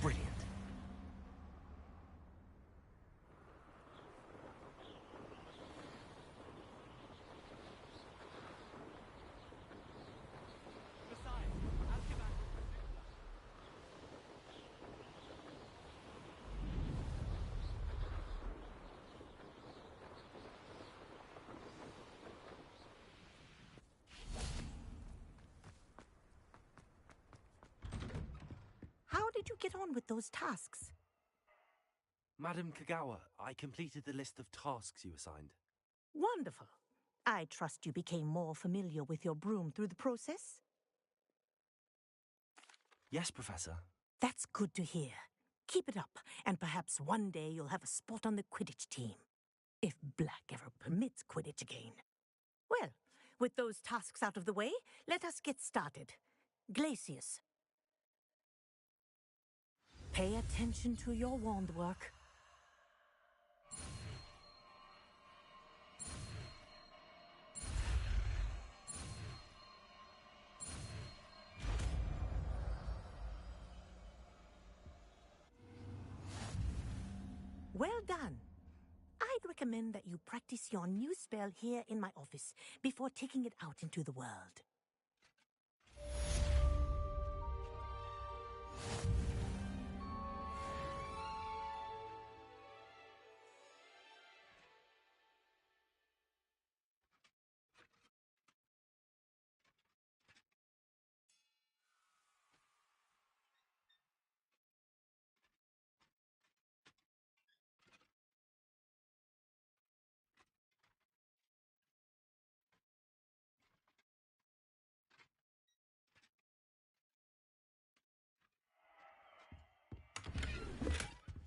Brilliant. How did you get on with those tasks? Madam Kagawa, I completed the list of tasks you assigned. Wonderful. I trust you became more familiar with your broom through the process? Yes, Professor. That's good to hear. Keep it up, and perhaps one day you'll have a spot on the Quidditch team. If Black ever permits Quidditch again. Well, with those tasks out of the way, let us get started. Glacius. Pay attention to your wand work. Well done. I'd recommend that you practice your new spell here in my office before taking it out into the world.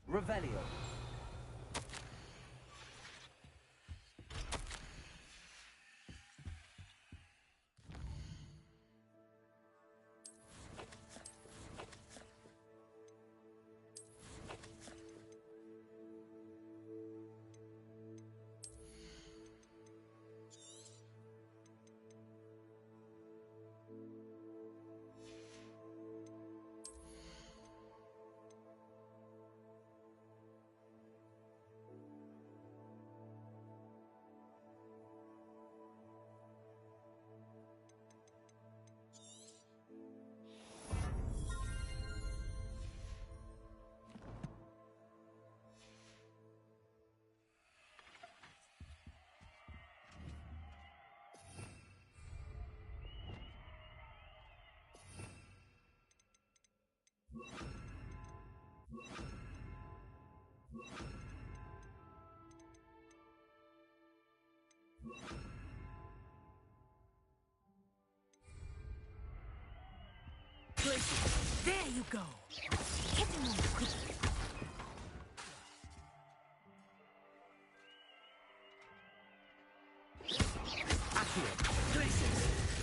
Revelio. There you go. Hit him on the quickly.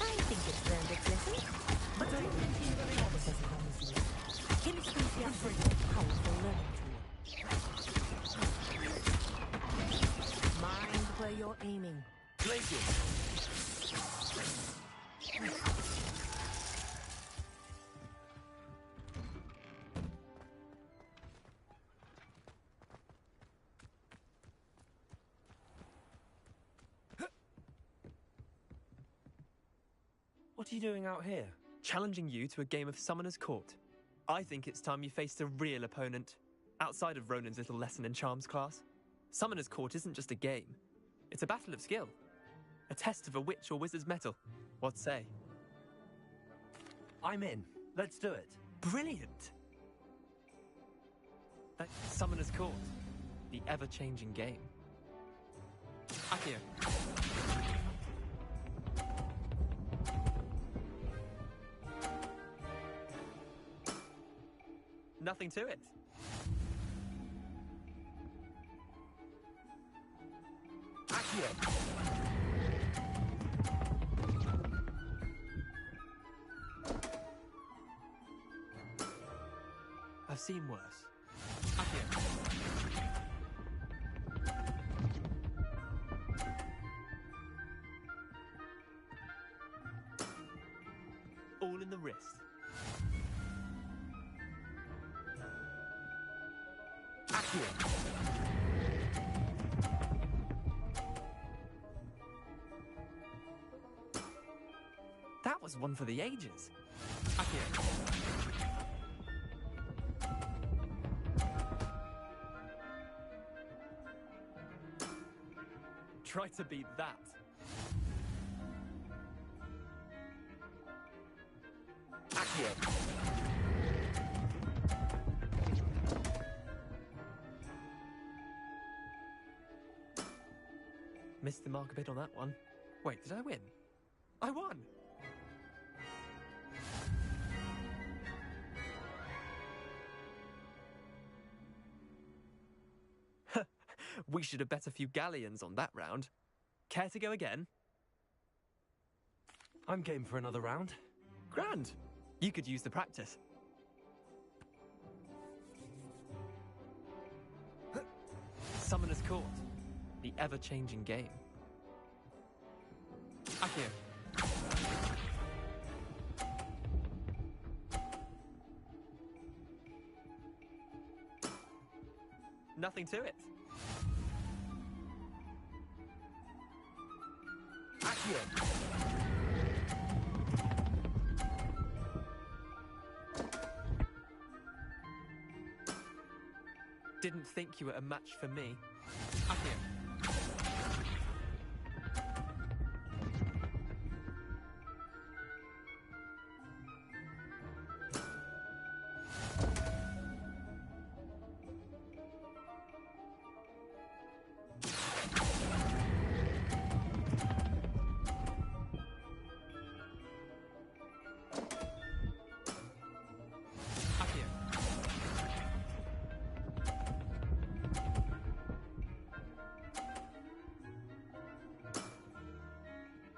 I think it's learned its lesson, but I don't think he really wants as long as you. Kinesthesia is a powerful learning tool. Mind where you're aiming. What are you doing out here? Challenging you to a game of Summoner's Court. I think it's time you faced a real opponent, outside of Ronan's little lesson in charms class. Summoner's Court isn't just a game. It's a battle of skill. A test of a witch or wizard's mettle. What say? I'm in. Let's do it. Brilliant! Summoner's Court. The ever-changing game. Akio. Nothing to it. Accio. I've seen worse. Accio. All in the wrist. That was one for the ages. Akio. Try to beat that. Akio. Missed the mark a bit on that one. Wait, did I win? I won! We should have bet a few galleons on that round. Care to go again? I'm game for another round. Grand! You could use the practice. Summoner's Court. The ever-changing game. Akio. Nothing to it. Accio. Didn't think you were a match for me. Akio.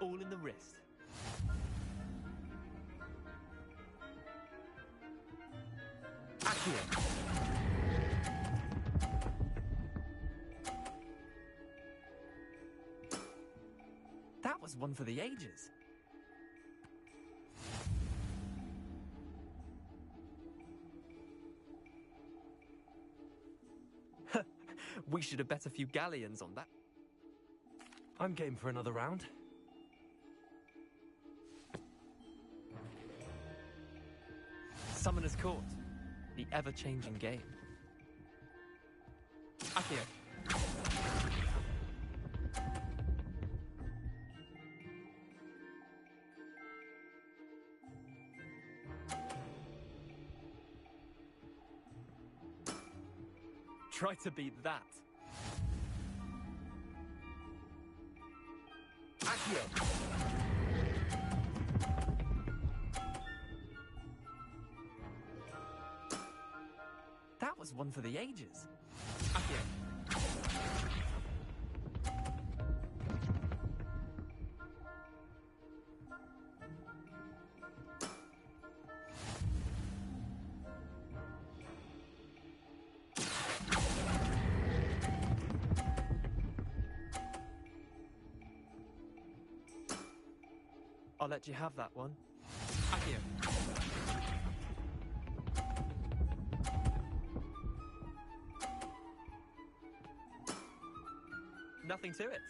All in the wrist. Accio. That was one for the ages. We should have bet a few galleons on that. I'm game for another round. Summoner's Court. The ever-changing game. Akio. Try to beat that. Accio. That was one for the ages. Accio. I'll let you have that one. Accio. Nothing to it.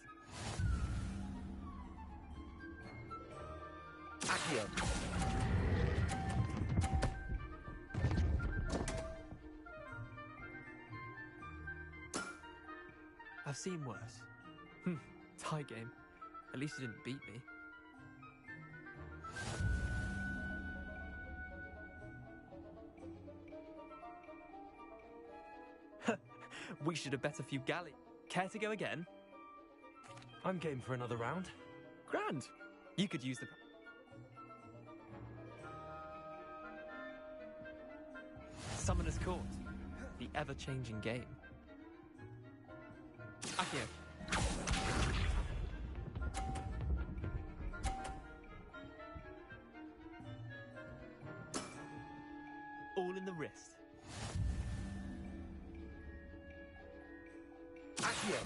Accio. I've seen worse. Tie game. At least you didn't beat me. We should have bet a few galley. Care to go again? I'm game for another round. Grand. You could use the... Summoner's Court. The ever-changing game. Accio. All in the wrist. Accio.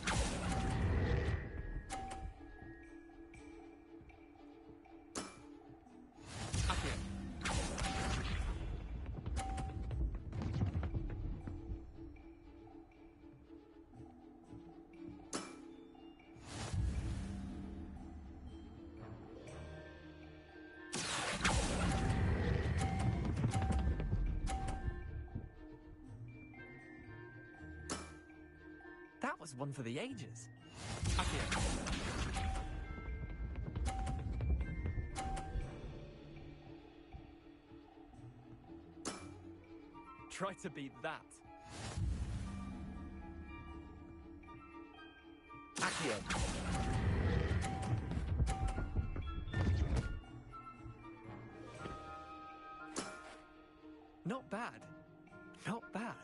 That was one for the ages. Accio. Try to beat that. Accio. Not bad. Not bad.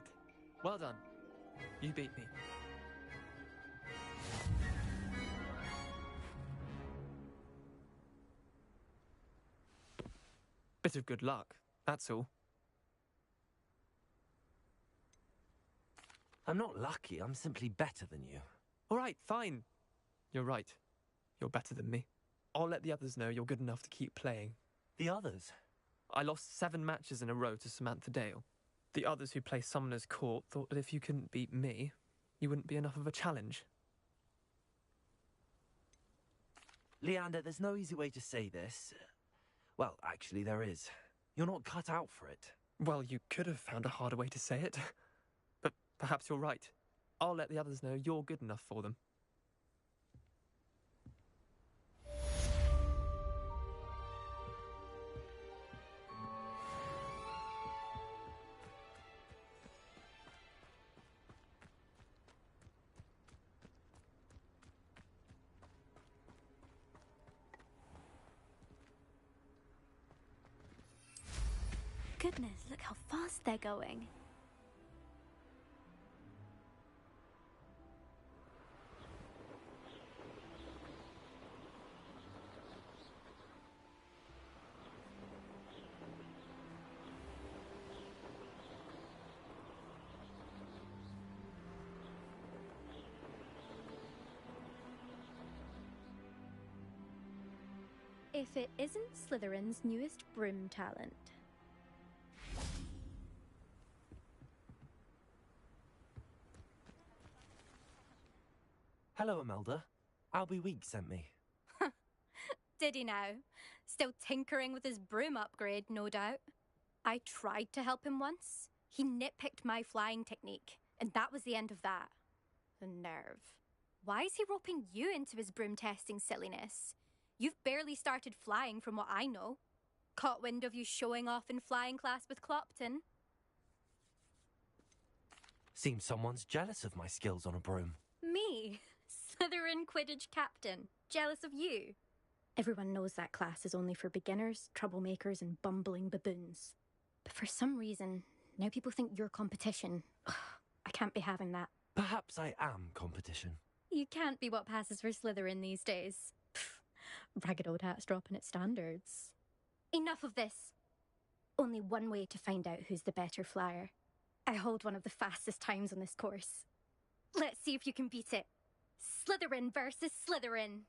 Well done. You beat me. Bit of good luck, that's all. I'm not lucky, I'm simply better than you. All right, fine. You're right. You're better than me. I'll let the others know you're good enough to keep playing. The others? I lost 7 matches in a row to Samantha Dale. The others who play Summoner's Court thought that if you couldn't beat me, you wouldn't be enough of a challenge. Leander, there's no easy way to say this. Well, actually, there is. You're not cut out for it. Well, you could have found a harder way to say it. But perhaps you're right. I'll let the others know you're good enough for them. Goodness, look how fast they're going. If it isn't Slytherin's newest broom talent. Hello, Imelda. Albie Week sent me. Did he now? Still tinkering with his broom upgrade, no doubt. I tried to help him once. He nitpicked my flying technique, and that was the end of that. The nerve. Why is he roping you into his broom testing silliness? You've barely started flying from what I know. Caught wind of you showing off in flying class with Clopton. Seems someone's jealous of my skills on a broom. Me? Slytherin Quidditch captain. Jealous of you? Everyone knows that class is only for beginners, troublemakers, and bumbling baboons. But for some reason, now people think you're competition. Ugh, I can't be having that. Perhaps I am competition. You can't be what passes for Slytherin these days. Pfft, ragged old hat's dropping its standards. Enough of this. Only one way to find out who's the better flyer. I hold one of the fastest times on this course. Let's see if you can beat it. Slytherin versus Slytherin.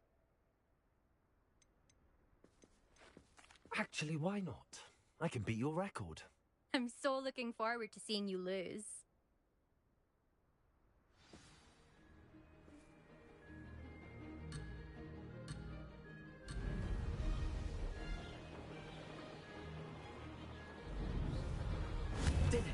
Actually, why not? I can beat your record. I'm so looking forward to seeing you lose. Did it!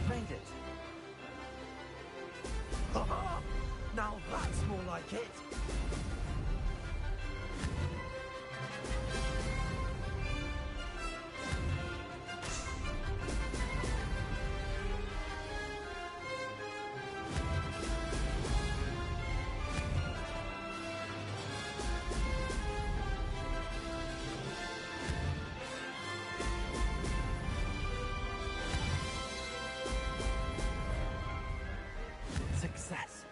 Made it! Now that's more like it! Success.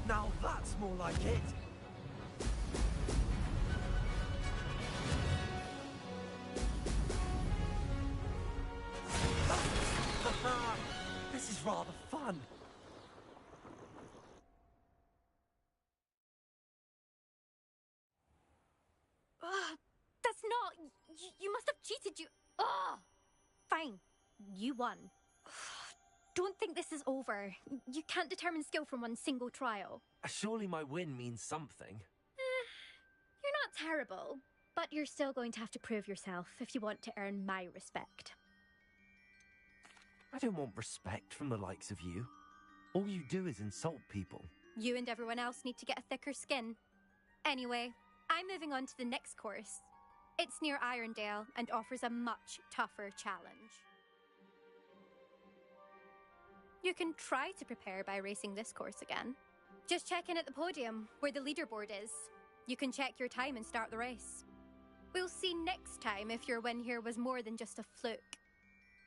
Now that's more like it. This is rather fun. That's not... You must have cheated, you... Ugh! Fine. You won. Don't think this is over. You can't determine skill from one single trial. Surely my win means something. You're not terrible, but you're still going to have to prove yourself if you want to earn my respect. I don't want respect from the likes of you. All you do is insult people. You and everyone else need to get a thicker skin. Anyway, I'm moving on to the next course. It's near Irondale and offers a much tougher challenge. You can try to prepare by racing this course again. Just check in at the podium, where the leaderboard is. You can check your time and start the race. We'll see next time if your win here was more than just a fluke.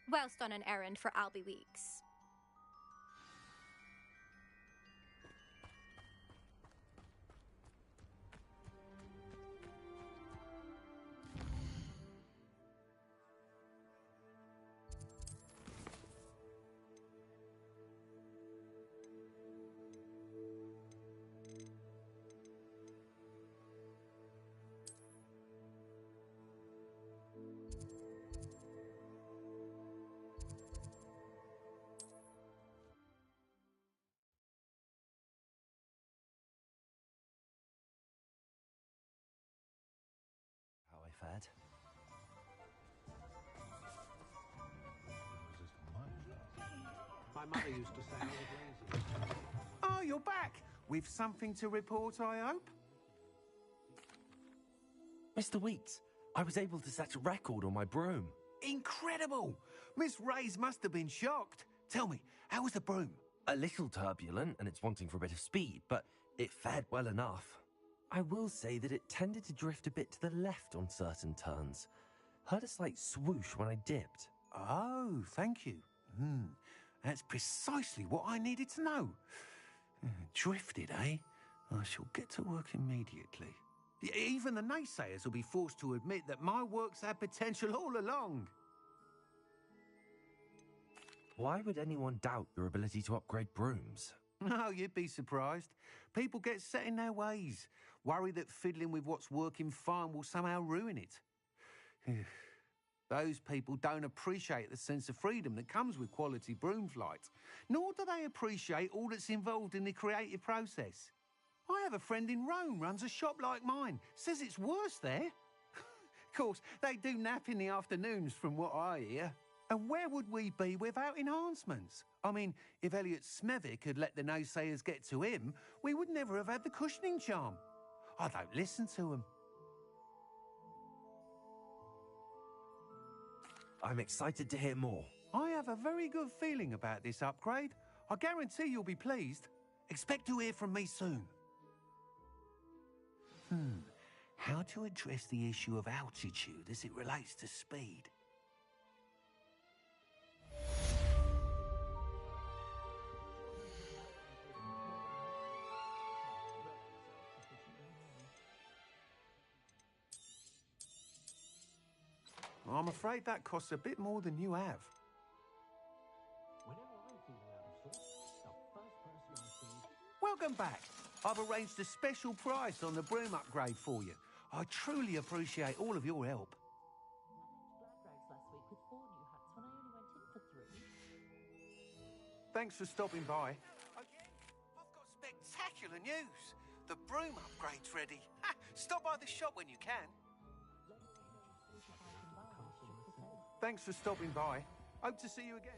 Whilst on an errand for Albie Weeks. How I fared. My mother used to say I was lazy. Oh, you're back! With something to report, I hope? Mr. Weeks, I was able to set a record on my broom. Incredible! Miss Reyes must have been shocked. Tell me, how was the broom? A little turbulent, and it's wanting for a bit of speed, but it fared well enough. I will say that it tended to drift a bit to the left on certain turns. Heard a slight swoosh when I dipped. Oh, thank you. That's precisely what I needed to know. Drifted, eh? I shall get to work immediately. Even the naysayers will be forced to admit that my work's had potential all along. Why would anyone doubt your ability to upgrade brooms? No, you'd be surprised. People get set in their ways, worry that fiddling with what's working fine will somehow ruin it. Those people don't appreciate the sense of freedom that comes with quality broom flight, nor do they appreciate all that's involved in the creative process. I have a friend in Rome runs a shop like mine, says it's worse there. Of course, they do nap in the afternoons from what I hear. And where would we be without enhancements? I mean, if Elliot Smethwick had let the naysayers get to him, we would never have had the cushioning charm. I don't listen to them. I'm excited to hear more. I have a very good feeling about this upgrade. I guarantee you'll be pleased. Expect to hear from me soon. How to address the issue of altitude as it relates to speed? I'm afraid that costs a bit more than you have. Welcome back. I've arranged a special price on the broom upgrade for you. I truly appreciate all of your help. Thanks for stopping by. Again, I've got spectacular news. The broom upgrade's ready. Stop by the shop when you can. Thanks for stopping by. Hope to see you again.